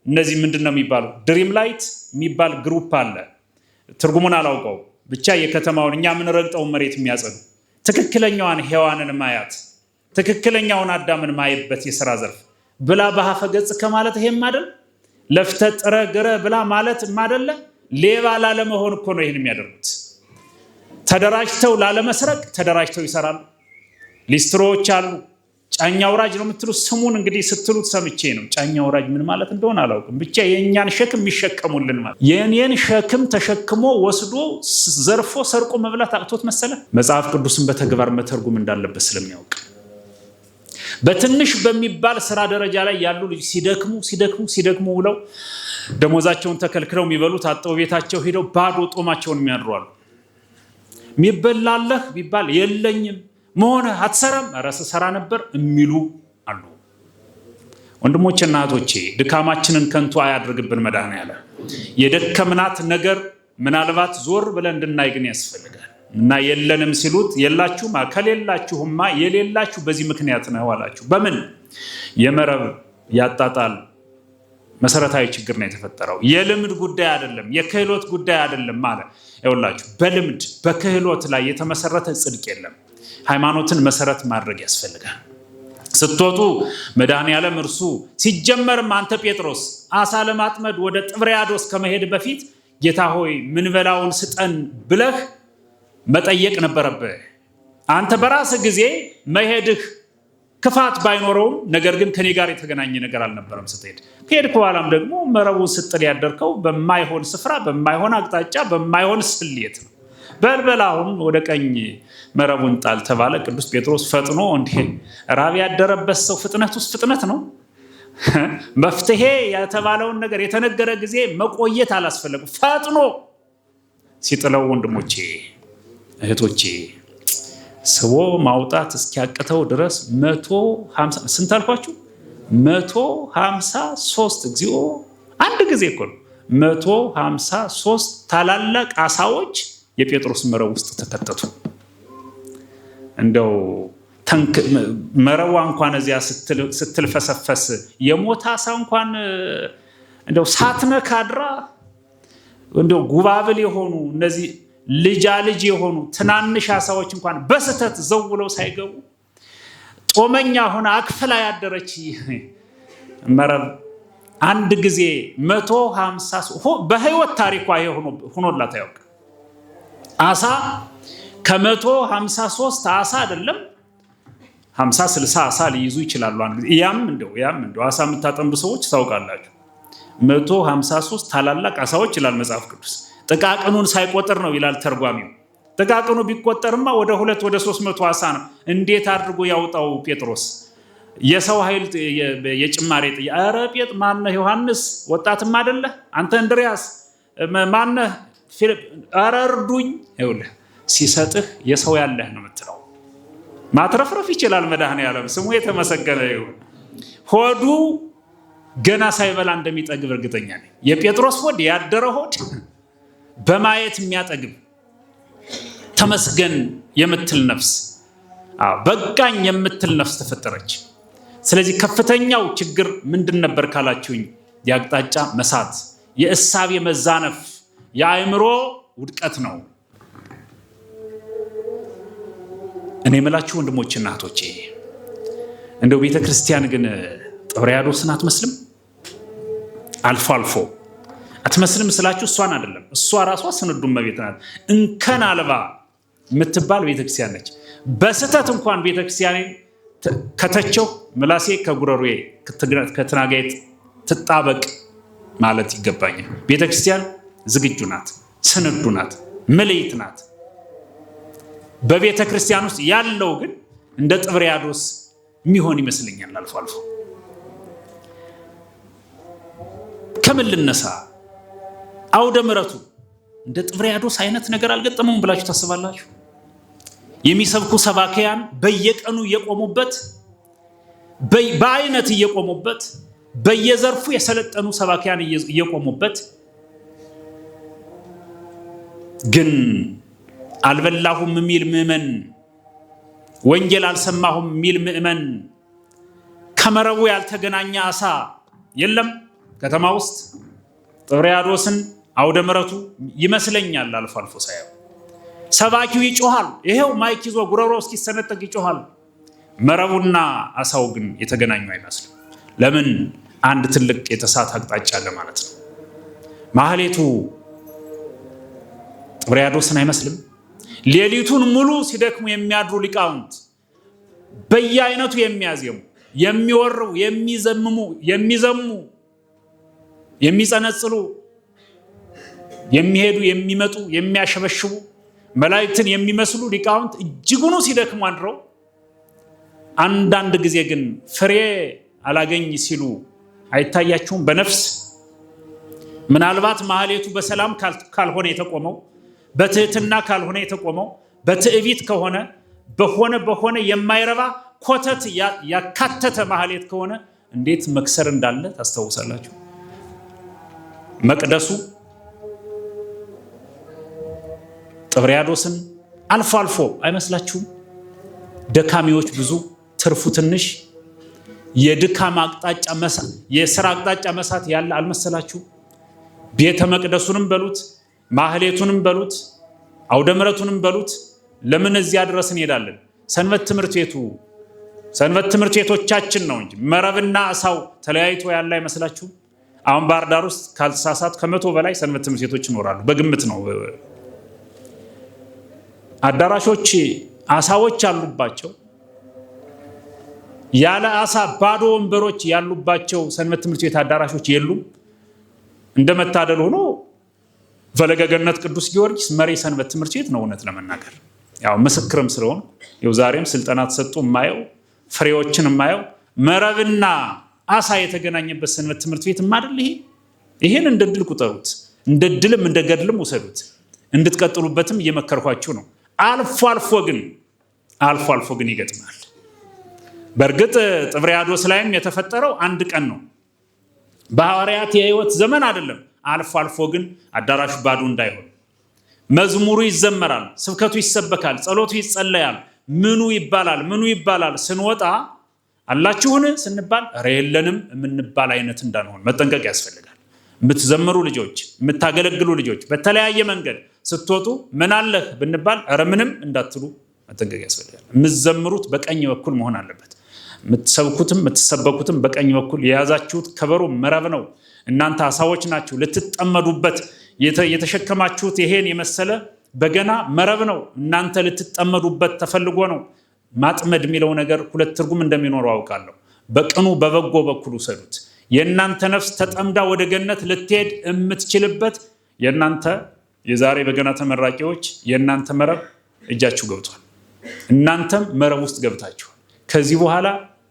እነዚህ ምንድነው የሚባሉ ድሪም ላይት የሚባል ግሩፕ አለ። ትርጉሙን አላውቀው፣ ብቻ የከተማውን እኛ የምንረግጠውን መሬት የሚያጸዱ ትክክለኛዋን ሔዋንን ማያት ትክክለኛውን አዳምን ማየበት የሥራ ዘርፍ ብላ በሀፈ ገጽ ከማለት ይሄም አይደል? ለፍተ ጥረ ግረ ብላ ማለት ማደለ? ሌባ ላለመሆን እኮ ነው ይሄን የሚያደርጉት። ተደራጅተው ላለመስረቅ ተደራጅተው ይሰራሉ። ሊስትሮዎች አሉ። ጫኛ አውራጅ ነው የምትሉ ስሙን እንግዲህ ስትሉት ሰምቼ ነው። ጫኛ አውራጅ ምን ማለት እንደሆነ አላውቅም። ብቻ የኛን ሸክም የሚሸከሙልን ማለት የኔን ሸክም ተሸክሞ ወስዶ ዘርፎ ሰርቆ መብላት አቅቶት መሰለ። መጽሐፍ ቅዱስን በተግባር መተርጉም እንዳለበት ስለሚያውቅ በትንሽ በሚባል ስራ ደረጃ ላይ ያሉ ልጅ ሲደክሙ ውለው ደሞዛቸውን ተከልክለው የሚበሉት አጥተው ቤታቸው ሄደው ባዶ ጦማቸውን የሚያድሩ አሉ። የሚበላለህ ቢባል የለኝም መሆነ አትሰራም፣ ራስ ሰራ ነበር የሚሉ አሉ። ወንድሞቼና እህቶቼ ድካማችንን ከንቱ አያድርግብን መድኃኔዓለም። የደከምናት ነገር ምናልባት ዞር ብለን እንድናይ ግን ያስፈልጋል። እና የለንም ሲሉት የላችሁም፣ ከሌላችሁማ የሌላችሁ በዚህ ምክንያት ነው አላችሁ። በምን የመረብ ያጣጣል መሰረታዊ ችግር ነው የተፈጠረው። የልምድ ጉዳይ አይደለም፣ የክህሎት ጉዳይ አይደለም ማለት ይኸውላችሁ። በልምድ በክህሎት ላይ የተመሰረተ ጽድቅ የለም። ሃይማኖትን መሰረት ማድረግ ያስፈልጋል። ስትወጡ መድኃኔዓለም እርሱ ሲጀመርም አንተ ጴጥሮስ አሳ ለማጥመድ ወደ ጥብርያዶስ ከመሄድ በፊት ጌታ ሆይ ምንበላውን ስጠን ብለህ መጠየቅ ነበረብህ። አንተ በራስህ ጊዜ መሄድህ ክፋት ባይኖረውም ነገር ግን ከኔ ጋር የተገናኘ ነገር አልነበረም። ስትሄድ ከሄድክ በኋላም ደግሞ መረቡን ስጥል ያደርከው በማይሆን ስፍራ፣ በማይሆን አቅጣጫ፣ በማይሆን ስሌት ነው። በልበል አሁን ወደ ቀኝ መረቡን ጣል ተባለ። ቅዱስ ጴጥሮስ ፈጥኖ እንዲህ ራብ ያደረበት ሰው ፍጥነት ውስጥ ፍጥነት ነው። መፍትሄ የተባለውን ነገር የተነገረ ጊዜ መቆየት አላስፈለገም። ፈጥኖ ሲጥለው ወንድሞቼ እህቶቼ ስቦ ማውጣት እስኪያቅተው ድረስ 150 ስንት አልኳችሁ? 153 እግዚኦ አንድ ጊዜ እኮ ነው። 153 ታላላቅ አሳዎች የጴጥሮስ መረብ ውስጥ ተከተቱ። እንደው መረቧ እንኳን እዚያ ስትልፈሰፈስ የሞተ አሳ እንኳን እንደው ሳትነካድራ እንደው ጉባብል የሆኑ እነዚህ ልጅ የሆኑ ትናንሽ አሳዎች እንኳን በስተት ዘው ብለው ሳይገቡ ጦመኛ ሆነ አክፍላ ያደረች መረብ አንድ ጊዜ 150 በህይወት ታሪኳ ሆኖላት ያውቅ። አሳ ከ153 አሳ አይደለም 50-60 አሳ ሊይዙ ይችላሉ። አንድ ጊዜ ያም እንደው አሳ የምታጠምዱ ሰዎች ታውቃላችሁ። 153 ታላላቅ አሳዎች ይላል መጽሐፍ ቅዱስ። ጥቃቅኑን ሳይቆጥር ነው ይላል ተርጓሚው። ጥቃቅኑ ቢቆጠርማ ወደ 300 አሳ ነው። እንዴት አድርጎ ያውጣው ጴጥሮስ? የሰው ኃይል የጭማሬ ኧረ ጴጥ ማነህ? ዮሐንስ ወጣትም አይደለ አንተ? እንድሪያስ ማነህ? ፊልip ኧረ እርዱኝ። ይኸውልህ ሲሰጥህ የሰው ያለህ ነው የምትለው። ማትረፍረፍ ይችላል መድኃኔዓለም ስሙ የተመሰገነ ይሁን። ሆዱ ገና ሳይበላ እንደሚጠግብ እርግጠኛ ነኝ። የጴጥሮስ ሆድ ያደረ ሆድ በማየት የሚያጠግብ ተመስገን የምትል ነፍስ፣ በቃኝ የምትል ነፍስ ተፈጠረች። ስለዚህ ከፍተኛው ችግር ምንድን ነበር ካላችሁኝ፣ የአቅጣጫ መሳት፣ የእሳቤ መዛነፍ፣ የአእምሮ ውድቀት ነው። እኔ የምላችሁ ወንድሞችና እህቶቼ እንደው ቤተ ክርስቲያን ግን ጥብርያዶስን አትመስልም? አልፎ አልፎ አትመስልም ስላችሁ እሷን አይደለም፣ እሷ ራሷ ስንዱ እመቤት ናት። እንከን አልባ የምትባል ቤተክርስቲያን ነች። በስተት እንኳን ቤተክርስቲያን ከተቸው ምላሴ ከጉረሮዬ ከትናጋዬ ትጣበቅ ማለት ይገባኛል። ቤተክርስቲያን ዝግጁ ናት፣ ስንዱ ናት፣ ምልይት ናት። በቤተ ክርስቲያን ውስጥ ያለው ግን እንደ ጥብርያዶስ የሚሆን ይመስለኛል አልፎ አልፎ። ከምን ልነሳ? አውደ ምሕረቱ እንደ ጥብርያዶስ አይነት ነገር አልገጠመውም ብላችሁ ታስባላችሁ? የሚሰብኩ ሰባኪያን በየቀኑ እየቆሙበት፣ በአይነት እየቆሙበት፣ በየዘርፉ የሰለጠኑ ሰባኪያን እየቆሙበት ግን አልበላሁም የሚል ምዕመን፣ ወንጌል አልሰማሁም የሚል ምዕመን፣ ከመረቡ ያልተገናኘ አሳ የለም ከተማ ውስጥ። ጥብርያዶስን አውደ ምሕረቱ ይመስለኛል አልፎ አልፎ ሳየው። ሰባኪው ይጮሃል፣ ይሄው ማይክ ይዞ ጉረሮ እስኪሰነጠቅ ይጮሃል። መረቡና አሳው ግን የተገናኙ አይመስልም። ለምን? አንድ ትልቅ የተሳተ አቅጣጫ አለ ማለት ነው። ማህሌቱ ጥብርያዶስን አይመስልም? ሌሊቱን ሙሉ ሲደክሙ የሚያድሩ ሊቃውንት በየአይነቱ የሚያዜሙ፣ የሚወሩ፣ የሚዘሙ፣ የሚጸነጽሉ፣ የሚሄዱ፣ የሚመጡ፣ የሚያሸበሽቡ መላእክትን የሚመስሉ ሊቃውንት እጅጉኑ ሲደክሙ አድረው አንዳንድ ጊዜ ግን ፍሬ አላገኝ ሲሉ አይታያችሁም? በነፍስ ምናልባት ማህሌቱ በሰላም ካልሆነ የተቆመው፣ በትህትና ካልሆነ የተቆመው፣ በትዕቢት ከሆነ በሆነ የማይረባ ኮተት ያካተተ ማህሌት ከሆነ እንዴት መክሰር እንዳለ ታስታውሳላችሁ። መቅደሱ ጥብርያዶስን አልፎ አልፎ አይመስላችሁም? ደካሚዎች ብዙ ትርፉ ትንሽ፣ የድካም አቅጣጫ መሳት፣ የሥራ አቅጣጫ መሳት ያለ አልመሰላችሁ? ቤተ መቅደሱንም በሉት፣ ማህሌቱንም በሉት፣ አውደ ምሕረቱንም በሉት፣ ለምን እዚያ ድረስ እንሄዳለን? ሰንበት ትምህርት ቤቶቻችን ነው እንጂ መረብና አሳው ተለያይቶ ያለ አይመስላችሁ? አሁን ባህር ዳር ውስጥ ካልተሳሳት 100 በላይ ሰንበት ትምህርት ቤቶች ይኖራሉ። በግምት ነው። አዳራሾች አሳዎች አሉባቸው። ያለ አሳ ባዶ ወንበሮች ያሉባቸው ሰንበት ትምህርት ቤት አዳራሾች የሉም። እንደመታደል ሆኖ ፈለገ ገነት ቅዱስ ጊዮርጊስ መሪ ሰንበት ትምህርት ቤት ነው። እውነት ለመናገር ያው ምስክርም ስለሆነ ያው ዛሬም ስልጠና ተሰጥቶ የማየው ፍሬዎችን የማየው መረብና አሳ የተገናኘበት ሰንበት ትምህርት ቤት አይደል? ይሄን እንደ ድል ቁጠሩት፣ እንደ ድልም እንደ ገድልም ውሰዱት። እንድትቀጥሉበትም እየመከርኳችሁ ነው። አልፎ አልፎ ግን ይገጥማል። በእርግጥ ጥብርያዶስ ላይም የተፈጠረው አንድ ቀን ነው። በሐዋርያት የህይወት ዘመን አይደለም። አልፎ ግን አዳራሹ ባዶ እንዳይሆን መዝሙሩ ይዘመራል፣ ስብከቱ ይሰበካል፣ ጸሎቱ ይጸለያል። ምኑ ይባላል ስንወጣ አላችሁን ስንባል ኧረ የለንም የምንባል አይነት እንዳንሆን መጠንቀቅ ያስፈልጋል። የምትዘምሩ ልጆች፣ የምታገለግሉ ልጆች በተለያየ መንገድ ስትወጡ ምን አለህ ብንባል ኧረ ምንም እንዳትሉ መጠንቀቅ ያስፈልጋል። የምትዘምሩት በቀኝ በኩል መሆን አለበት። የምትሰብኩትም የምትሰበኩትም በቀኝ በኩል የያዛችሁት ከበሮ መረብ ነው። እናንተ አሳዎች ናችሁ። ልትጠመዱበት የተሸከማችሁት ይሄን የመሰለ በገና መረብ ነው። እናንተ ልትጠመዱበት ተፈልጎ ነው። ማጥመድ የሚለው ነገር ሁለት ትርጉም እንደሚኖረው አውቃለሁ። በቅኑ በበጎ በኩል ውሰዱት። የእናንተ ነፍስ ተጠምዳ ወደ ገነት ልትሄድ የምትችልበት የእናንተ የዛሬ በገና ተመራቂዎች የእናንተ መረብ እጃችሁ ገብቷል። እናንተም መረብ ውስጥ ገብታችኋል። ከዚህ በኋላ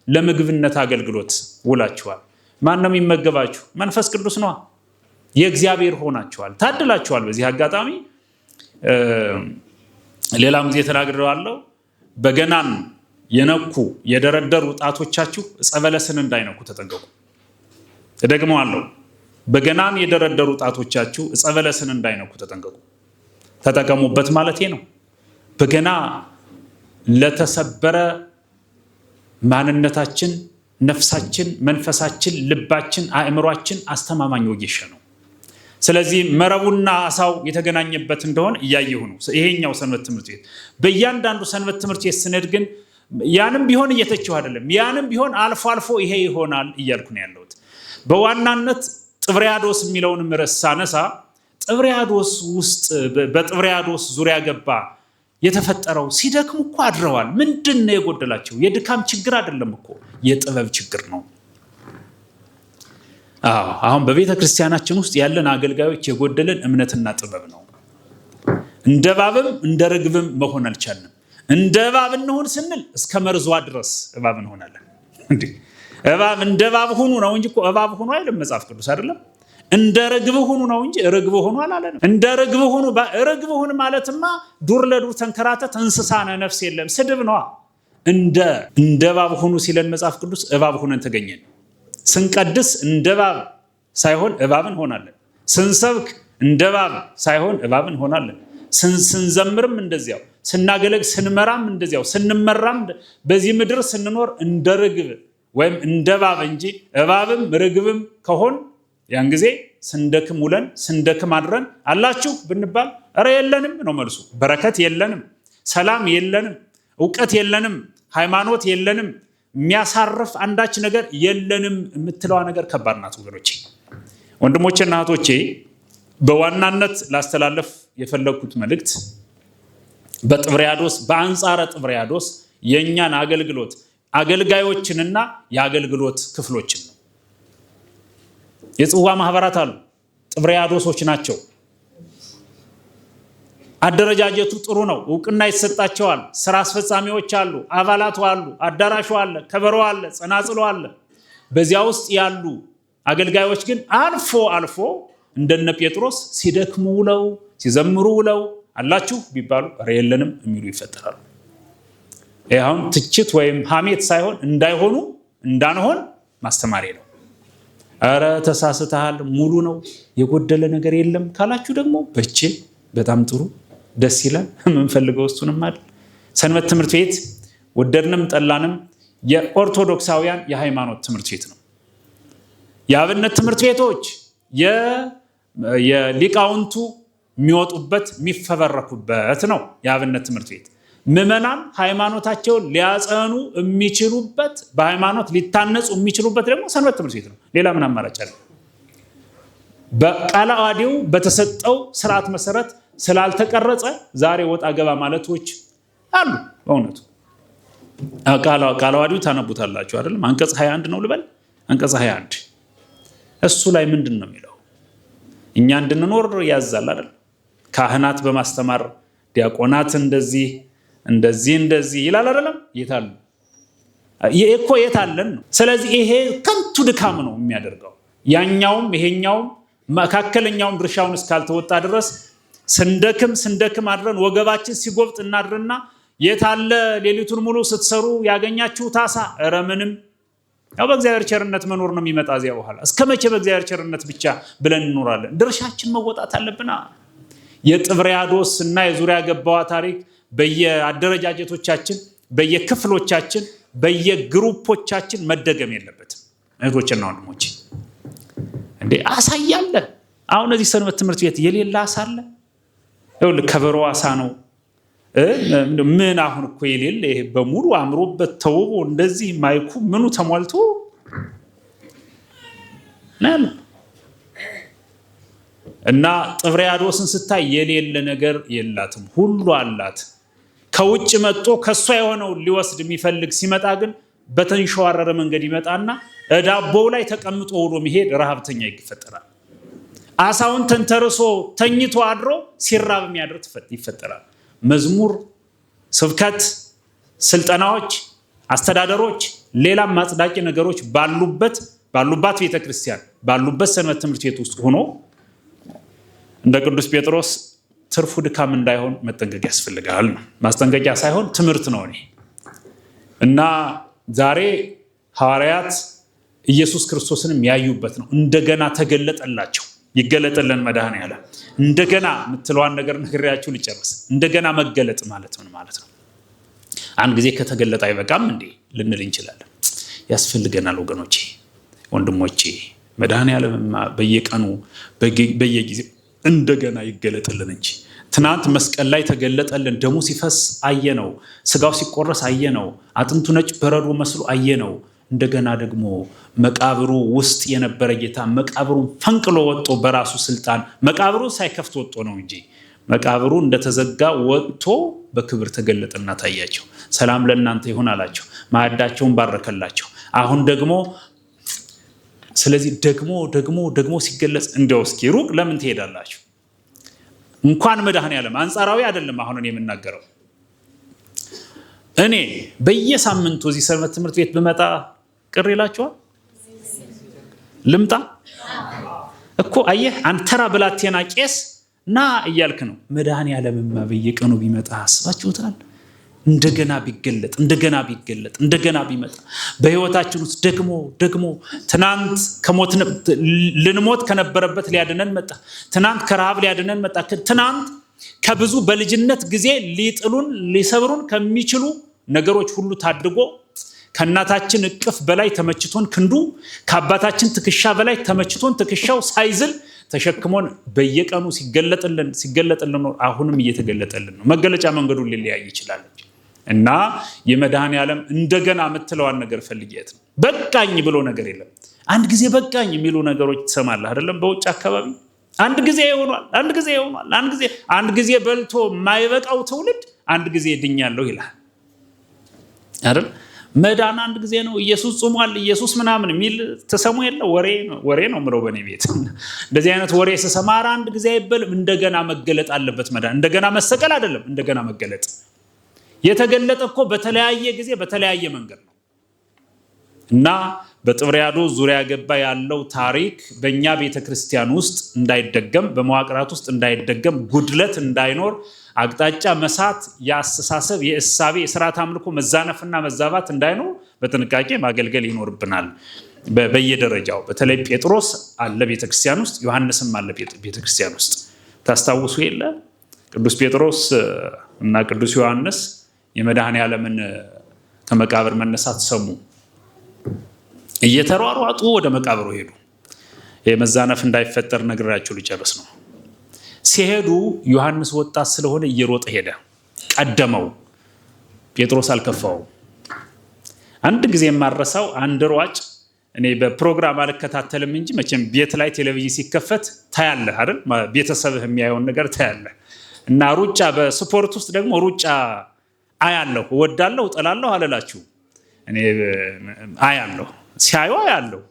ለምግብነት አገልግሎት ውላችኋል። ማን ነው የሚመገባችሁ? መንፈስ ቅዱስ ነዋ። የእግዚአብሔር ሆናችኋል፣ ታድላችኋል። በዚህ አጋጣሚ ሌላም ጊዜ ተናግሬዋለሁ። በገናን የነኩ የደረደሩ ጣቶቻችሁ ዕፀ በለስን እንዳይነኩ ተጠንቀቁ። እደግመዋለሁ። በገናን የደረደሩ ጣቶቻችሁ ዕፀ በለስን እንዳይነኩ ተጠንቀቁ። ተጠቀሙበት ማለቴ ነው። በገና ለተሰበረ ማንነታችን፣ ነፍሳችን፣ መንፈሳችን፣ ልባችን፣ አእምሯችን አስተማማኝ ወጌሻ ነው። ስለዚህ መረቡና አሳው የተገናኘበት እንደሆነ እያየሁ ነው። ይሄኛው ሰንበት ትምህርት ቤት በእያንዳንዱ ሰንበት ትምህርት ቤት ስንሄድ ግን ያንም ቢሆን እየተቸው አይደለም። ያንም ቢሆን አልፎ ይሄ ይሆናል እያልኩ ነው ያለሁት። በዋናነት ጥብርያዶስ የሚለውን ርዕስ ሳነሳ ጥብርያዶስ ውስጥ በጥብርያዶስ ዙሪያ ገባ የተፈጠረው ሲደክሙ እኮ አድረዋል። ምንድን ነው የጎደላቸው? የድካም ችግር አይደለም እኮ የጥበብ ችግር ነው። አሁን በቤተ ክርስቲያናችን ውስጥ ያለን አገልጋዮች የጎደለን እምነትና ጥበብ ነው። እንደ እባብም እንደ ርግብም መሆን አልቻልንም። እንደ እባብ እንሆን ስንል እስከ መርዟ ድረስ እባብ እንሆናለን። እባብ እንደ እባብ ሁኑ ነው እንጂ እኮ እባብ ሁኑ አይልም መጽሐፍ ቅዱስ አይደለም። እንደ ርግብ ሁኑ ነው እንጂ ርግብ ሁኑ አላለንም። እንደ ርግብ ሁኑ፣ ርግብ ሁኑ ማለትማ ዱር ለዱር ተንከራተት እንስሳ ነህ፣ ነፍስ የለም፣ ስድብ ነዋ። እንደ እባብ ሁኑ ሲለን መጽሐፍ ቅዱስ እባብ ሁነን ተገኘን። ስንቀድስ እንደ እባብ ሳይሆን እባብ እንሆናለን። ስንሰብክ እንደ እባብ ሳይሆን እባብ እንሆናለን። ስንዘምርም እንደዚያው፣ ስናገለግ ስንመራም እንደዚያው፣ ስንመራም በዚህ ምድር ስንኖር እንደ ርግብ ወይም እንደ እባብ እንጂ እባብም ርግብም ከሆን ያን ጊዜ ስንደክም ውለን ስንደክም አድረን አላችሁ ብንባል ኧረ የለንም ነው መልሱ። በረከት የለንም፣ ሰላም የለንም፣ እውቀት የለንም፣ ሃይማኖት የለንም፣ የሚያሳርፍ አንዳች ነገር የለንም የምትለዋ ነገር ከባድ ናት ወገኖቼ። ወንድሞቼና እህቶቼ በዋናነት ላስተላለፍ የፈለግኩት መልእክት በጥብርያዶስ በአንጻረ ጥብርያዶስ የእኛን አገልግሎት አገልጋዮችንና የአገልግሎት ክፍሎችን ነው። የጽዋ ማህበራት አሉ፣ ጥብርያዶሶች ናቸው። አደረጃጀቱ ጥሩ ነው፣ እውቅና ይሰጣቸዋል። ስራ አስፈጻሚዎች አሉ፣ አባላቱ አሉ፣ አዳራሹ አለ፣ ከበሮ አለ፣ ጸናጽሎ አለ። በዚያ ውስጥ ያሉ አገልጋዮች ግን አልፎ እንደነ ጴጥሮስ ሲደክሙ ውለው ሲዘምሩ ውለው አላችሁ ቢባሉ ኧረ የለንም የሚሉ ይፈጠራሉ። ይህ አሁን ትችት ወይም ሐሜት ሳይሆን እንዳንሆን ማስተማሪ ነው። ኧረ ተሳስተሃል፣ ሙሉ ነው፣ የጎደለ ነገር የለም ካላችሁ ደግሞ በጣም ጥሩ ደስ ይላል። የምንፈልገው እሱንም አይደል። ሰንበት ትምህርት ቤት ወደድንም ጠላንም የኦርቶዶክሳውያን የሃይማኖት ትምህርት ቤት ነው። የአብነት ትምህርት ቤቶች የሊቃውንቱ የሚወጡበት የሚፈበረኩበት ነው። የአብነት ትምህርት ቤት ምዕመናን ሃይማኖታቸውን ሊያጸኑ የሚችሉበት በሃይማኖት ሊታነጹ የሚችሉበት ደግሞ ሰንበት ትምህርት ቤት ነው። ሌላ ምን አማራጭ አለ? በቃለ ዓዋዲው በተሰጠው ስርዓት መሰረት ስላልተቀረጸ ዛሬ ወጣ ገባ ማለቶች አሉ። በእውነቱ ቃለ ዓዋዲው ታነቡታላችሁ አይደለም? አንቀጽ 21 ነው ልበል። አንቀጽ 21 እሱ ላይ ምንድን ነው የሚለው? እኛ እንድንኖር ያዛል አይደል? ካህናት በማስተማር ዲያቆናት እንደዚህ ይላል አይደለም? የታሉ እኮ የታለን ነው። ስለዚህ ይሄ ከንቱ ድካም ነው የሚያደርገው። ያኛውም ይሄኛውም መካከለኛውም ድርሻውን እስካልተወጣ ድረስ ስንደክም አድረን ወገባችን ሲጎብጥ እናድርና የታለ ሌሊቱን ሙሉ ስትሰሩ ያገኛችሁት አሳ? ኧረ ምንም። ያው በእግዚአብሔር ቸርነት መኖር ነው የሚመጣ። እዚያ በኋላ እስከ መቼ በእግዚአብሔር ቸርነት ብቻ ብለን እንኖራለን? ድርሻችን መወጣት አለብና። የጥብርያዶስ እና የዙሪያ ገባዋ ታሪክ በየአደረጃጀቶቻችን፣ በየክፍሎቻችን፣ በየግሩፖቻችን መደገም የለበትም። እህቶችና ወንድሞቼ እንዴ አሳ እያለ አሁን እዚህ ሰንበት ትምህርት ቤት የሌላ አሳ አለ? ይኸውልህ ከበሮ አሳ ነው። ምን አሁን እኮ የሌለ ይሄ በሙሉ አምሮበት ተውቦ እንደዚህ ማይኩ ምኑ ተሟልቶ ነን። እና ጥብርያዶስን ስታይ የሌለ ነገር የላትም፣ ሁሉ አላት። ከውጭ መጥቶ ከሷ የሆነው ሊወስድ የሚፈልግ ሲመጣ ግን በተንሸዋረረ መንገድ ይመጣና ዳቦው ላይ ተቀምጦ ውሎ መሄድ ረሃብተኛ ይፈጠራል። አሳውን ተንተርሶ ተኝቶ አድሮ ሲራብ የሚያድር ይፈጠራል። መዝሙር፣ ስብከት፣ ስልጠናዎች፣ አስተዳደሮች፣ ሌላም ማጽዳቂ ነገሮች ባሉባት ቤተክርስቲያን ባሉበት ሰንበት ትምህርት ቤት ውስጥ ሆኖ እንደ ቅዱስ ጴጥሮስ ትርፉ ድካም እንዳይሆን መጠንቀቅ ያስፈልጋል። ማስጠንቀቂያ ሳይሆን ትምህርት ነው። እና ዛሬ ሐዋርያት ኢየሱስ ክርስቶስንም ያዩበት ነው። እንደገና ተገለጠላቸው። ይገለጥልን መድኃኔዓለም። እንደገና የምትለዋን ነገር ነግሬያችሁ ልጨርስ። እንደገና መገለጥ ማለት ምን ማለት ነው? አንድ ጊዜ ከተገለጠ አይበቃም እንዴ ልንል እንችላለን። ያስፈልገናል ወገኖቼ፣ ወንድሞቼ። መድኃኔዓለምማ በየቀኑ በየጊዜው እንደገና ይገለጥልን እንጂ ትናንት መስቀል ላይ ተገለጠልን። ደሙ ሲፈስ አየነው፣ ስጋው ሲቆረስ አየነው፣ አጥንቱ ነጭ በረዶ መስሎ አየነው። እንደገና ደግሞ መቃብሩ ውስጥ የነበረ ጌታ መቃብሩን ፈንቅሎ ወጥቶ በራሱ ስልጣን መቃብሩ ሳይከፍት ወጥቶ ነው እንጂ መቃብሩ እንደተዘጋ ወጥቶ በክብር ተገለጠና ታያቸው። ሰላም ለእናንተ ይሁን አላቸው። ማዕዳቸውን ባረከላቸው። አሁን ደግሞ ስለዚህ ደግሞ ሲገለጽ እንደው እስኪ ሩቅ ለምን ትሄዳላችሁ? እንኳን መድኃኔዓለም አንጻራዊ አይደለም አሁን የምናገረው። እኔ በየሳምንቱ እዚህ ሰንበት ትምህርት ቤት ብመጣ ቅር ይላችኋል? ልምጣ እኮ አየህ፣ አንተ ተራ ብላቴና ቄስ ና እያልክ ነው። መድኃኔዓለምማ በየቀኑ ቢመጣ አስባችሁታል? እንደገና ቢገለጥ እንደገና ቢመጣ በህይወታችን ውስጥ ደግሞ ትናንት ልንሞት ከነበረበት ሊያድነን መጣ። ትናንት ከረሃብ ሊያድነን መጣ። ትናንት ከብዙ በልጅነት ጊዜ ሊጥሉን ሊሰብሩን ከሚችሉ ነገሮች ሁሉ ታድጎ ከእናታችን እቅፍ በላይ ተመችቶን ክንዱ፣ ከአባታችን ትከሻ በላይ ተመችቶን ትከሻው ሳይዝል ተሸክሞን በየቀኑ ሲገለጥልን ነው። አሁንም እየተገለጠልን ነው። መገለጫ መንገዱን ሊለያይ ይችላል እና የመድኃኔዓለም እንደገና የምትለዋን ነገር ፈልጊያት ነው። በቃኝ ብሎ ነገር የለም። አንድ ጊዜ በቃኝ የሚሉ ነገሮች ትሰማለህ አይደለም? በውጭ አካባቢ አንድ ጊዜ ይሆናል፣ አንድ ጊዜ በልቶ የማይበቃው ትውልድ አንድ ጊዜ ድኛለሁ ይላል አይደል? መዳን አንድ ጊዜ ነው። ኢየሱስ ጾሟል፣ ኢየሱስ ምናምን የሚል ተሰሙ የለ? ወሬ ነው ምለው በእኔ ቤት እንደዚህ አይነት ወሬ ስሰማ አንድ ጊዜ አይበልም። እንደገና መገለጥ አለበት መዳን። እንደገና መሰቀል አይደለም፣ እንደገና መገለጥ። የተገለጠ እኮ በተለያየ ጊዜ በተለያየ መንገድ ነው እና በጥብርያዶስ ዙሪያ ገባ ያለው ታሪክ በእኛ ቤተክርስቲያን ውስጥ እንዳይደገም፣ በመዋቅራት ውስጥ እንዳይደገም፣ ጉድለት እንዳይኖር፣ አቅጣጫ መሳት፣ የአስተሳሰብ የእሳቤ የስርዓት አምልኮ መዛነፍና መዛባት እንዳይኖር በጥንቃቄ ማገልገል ይኖርብናል። በየደረጃው በተለይ ጴጥሮስ አለ ቤተክርስቲያን ውስጥ፣ ዮሐንስም አለ ቤተክርስቲያን ውስጥ። ታስታውሱ የለ ቅዱስ ጴጥሮስ እና ቅዱስ ዮሐንስ የመድኃኔዓለምን ከመቃብር መነሳት ሰሙ። እየተሯሯጡ ወደ መቃብሩ ሄዱ። የመዛነፍ እንዳይፈጠር ነግራችሁ ልጨርስ ነው። ሲሄዱ ዮሐንስ ወጣት ስለሆነ እየሮጠ ሄደ፣ ቀደመው። ጴጥሮስ አልከፋው። አንድ ጊዜ የማረሳው አንድ ሯጭ፣ እኔ በፕሮግራም አልከታተልም እንጂ መቼም ቤት ላይ ቴሌቪዥን ሲከፈት ታያለህ አይደል? ቤተሰብህ የሚያየውን ነገር ታያለህ። እና ሩጫ፣ በስፖርት ውስጥ ደግሞ ሩጫ አያለሁ፣ እወዳለሁ፣ እጠላለሁ አልላችሁ። እኔ አያለሁ፣ ሲያዩ አያለሁ።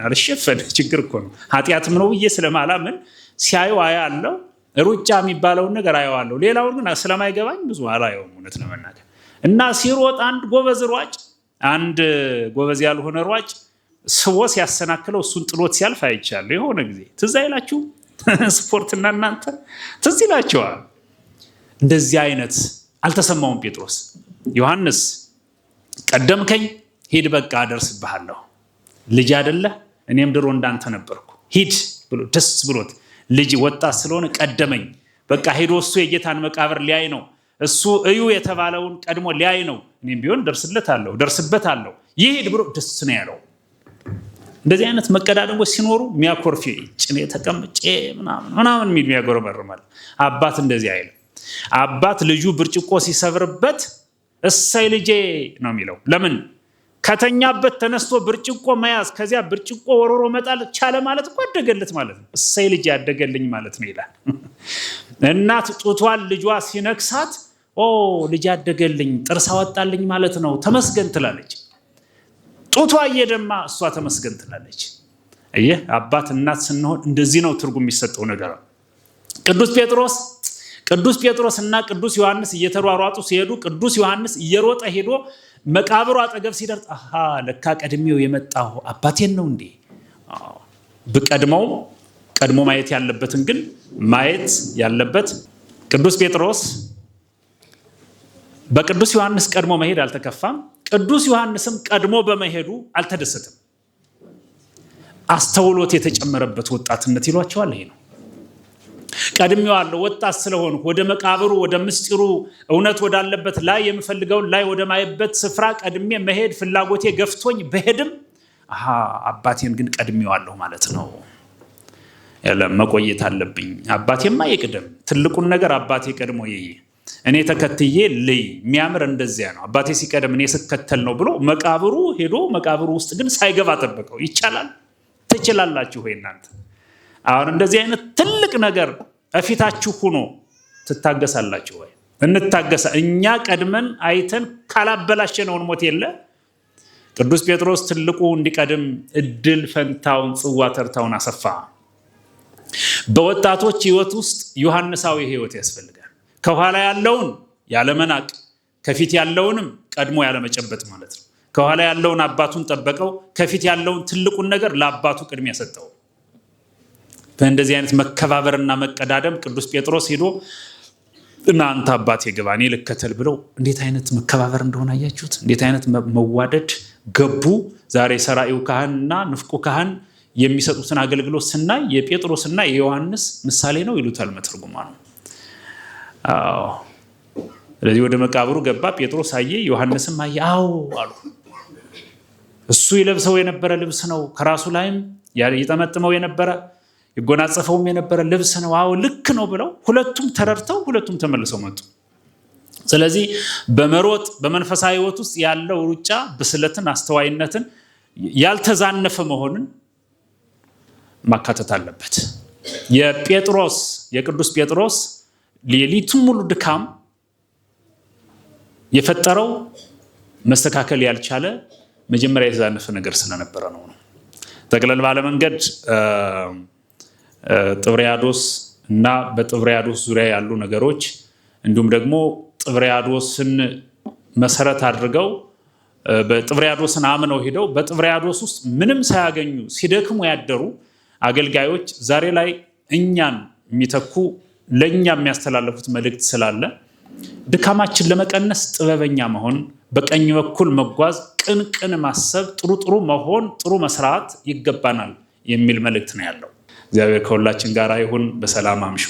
አልሸፈን ችግር እኮ ነው። ኃጢአትም ነው ብዬ ስለማላምን ሲያዩ አያለሁ። ሩጫ የሚባለውን ነገር አየዋለሁ። ሌላውን ግን ስለማይገባኝ ብዙ አላየውም እውነት ለመናገር። እና ሲሮጥ አንድ ጎበዝ ሯጭ፣ አንድ ጎበዝ ያልሆነ ሯጭ ስቦ ሲያሰናክለው እሱን ጥሎት ሲያልፍ አይቻለሁ። የሆነ ጊዜ ትዝ አይላችሁ? ስፖርትና እናንተ ትዝ ይላችኋል? እንደዚህ አይነት አልተሰማውም ጴጥሮስ። ዮሐንስ ቀደምከኝ፣ ሂድ በቃ አደርስብሃለሁ። ልጅ አይደለ? እኔም ድሮ እንዳንተ ነበርኩ። ሂድ ብሎ ደስ ብሎት ልጅ ወጣት ስለሆነ ቀደመኝ። በቃ ሄዶ እሱ የጌታን መቃብር ሊያይ ነው። እሱ እዩ የተባለውን ቀድሞ ሊያይ ነው። እኔም ቢሆን ደርስበታለሁ ይሂድ ብሎ ደስ ነው ያለው። እንደዚህ አይነት መቀዳደሞች ሲኖሩ የሚያኮርፊ ጭኔ ተቀምጬ ምናምን የሚል የሚያጎረመርማል። አባት እንደዚህ አይልም። አባት ልጁ ብርጭቆ ሲሰብርበት እሰይ ልጄ ነው የሚለው። ለምን? ከተኛበት ተነስቶ ብርጭቆ መያዝ፣ ከዚያ ብርጭቆ ወሮሮ መጣል ቻለ ማለት እኮ አደገለት ማለት ነው። እሰይ ልጄ ያደገልኝ ማለት ነው ይላል። እናት ጡቷን ልጇ ሲነክሳት ልጅ ያደገልኝ ጥርስ አወጣልኝ ማለት ነው ተመስገን ትላለች። ጡቷ እየደማ እሷ ተመስገን ትላለች። አየህ፣ አባት እናት ስንሆን እንደዚህ ነው ትርጉም የሚሰጠው ነገር። ቅዱስ ጴጥሮስ እና ቅዱስ ዮሐንስ እየተሯሯጡ ሲሄዱ ቅዱስ ዮሐንስ እየሮጠ ሄዶ መቃብሩ አጠገብ ሲደርስ ለካ ቀድሜው የመጣው አባቴን ነው እንዴ? ቀድሞ ማየት ያለበትን ግን ማየት ያለበት ቅዱስ ጴጥሮስ በቅዱስ ዮሐንስ ቀድሞ መሄድ አልተከፋም። ቅዱስ ዮሐንስም ቀድሞ በመሄዱ አልተደሰተም። አስተውሎት የተጨመረበት ወጣትነት ይሏቸዋል። ይሄ ነው። ቀድሜዋለሁ፣ ወጣት ስለሆኑ ወደ መቃብሩ ወደ ምስጢሩ እውነት ወዳለበት ላይ የምፈልገውን ላይ ወደ ማየበት ስፍራ ቀድሜ መሄድ ፍላጎቴ ገፍቶኝ በሄድም አባቴን ግን ቀድሜዋለሁ ማለት ነው። መቆየት አለብኝ። አባቴማ ይቅደም፣ ትልቁን ነገር አባቴ ቀድሞ እኔ ተከትዬ ልይ። የሚያምር እንደዚያ ነው። አባቴ ሲቀደም እኔ ስከተል ነው ብሎ መቃብሩ ሄዶ መቃብሩ ውስጥ ግን ሳይገባ ጠበቀው። ይቻላል? ትችላላችሁ ወይ እናንተ? አሁን እንደዚህ አይነት ትልቅ ነገር እፊታችሁ ሆኖ ትታገሳላችሁ ወይ? እንታገሳ። እኛ ቀድመን አይተን ካላበላሸነውን ሞት የለ። ቅዱስ ጴጥሮስ ትልቁ እንዲቀድም እድል ፈንታውን ጽዋ ተርታውን አሰፋ። በወጣቶች ህይወት ውስጥ ዮሐንሳዊ ህይወት ያስፈልጋል። ከኋላ ያለውን ያለመናቅ፣ ከፊት ያለውንም ቀድሞ ያለመጨበጥ ማለት ነው። ከኋላ ያለውን አባቱን ጠበቀው፣ ከፊት ያለውን ትልቁን ነገር ለአባቱ ቅድሚያ ሰጠው። በእንደዚህ አይነት መከባበርና መቀዳደም ቅዱስ ጴጥሮስ ሄዶ እናንተ አባቴ ግባ እኔ ልከተል ብለው እንዴት አይነት መከባበር እንደሆነ አያችሁት? እንዴት አይነት መዋደድ ገቡ። ዛሬ ሰራኢው ካህንና ንፍቁ ካህን የሚሰጡትን አገልግሎት ስናይ የጴጥሮስና የዮሐንስ ምሳሌ ነው ይሉታል መተርጉማኑ። ስለዚህ ወደ መቃብሩ ገባ። ጴጥሮስ አየ፣ ዮሐንስም አየ። አሉ። እሱ ይለብሰው የነበረ ልብስ ነው፣ ከራሱ ላይም ይጠመጥመው የነበረ ይጎናጸፈውም የነበረ ልብስ ነው። ልክ ነው ብለው ሁለቱም ተረድተው ሁለቱም ተመልሰው መጡ። ስለዚህ በመሮጥ በመንፈሳዊ ህይወት ውስጥ ያለው ሩጫ ብስለትን፣ አስተዋይነትን፣ ያልተዛነፈ መሆንን ማካተት አለበት። የቅዱስ ጴጥሮስ ሌሊቱን ሙሉ ድካም የፈጠረው መስተካከል ያልቻለ መጀመሪያ የተዛነፈ ነገር ስለነበረ ነው። ጠቅለል ባለ መንገድ ጥብርያዶስ እና በጥብርያዶስ ዙሪያ ያሉ ነገሮች እንዲሁም ደግሞ ጥብርያዶስን መሰረት አድርገው በጥብርያዶስን አምነው ሄደው በጥብርያዶስ ውስጥ ምንም ሳያገኙ ሲደክሙ ያደሩ አገልጋዮች ዛሬ ላይ እኛን የሚተኩ ለኛ የሚያስተላልፉት መልእክት ስላለ ድካማችን ለመቀነስ ጥበበኛ መሆን፣ በቀኝ በኩል መጓዝ፣ ቅን ማሰብ፣ ጥሩ መሆን፣ ጥሩ መስራት ይገባናል የሚል መልእክት ነው ያለው። እግዚአብሔር ከሁላችን ጋር ይሁን። በሰላም አምሹ።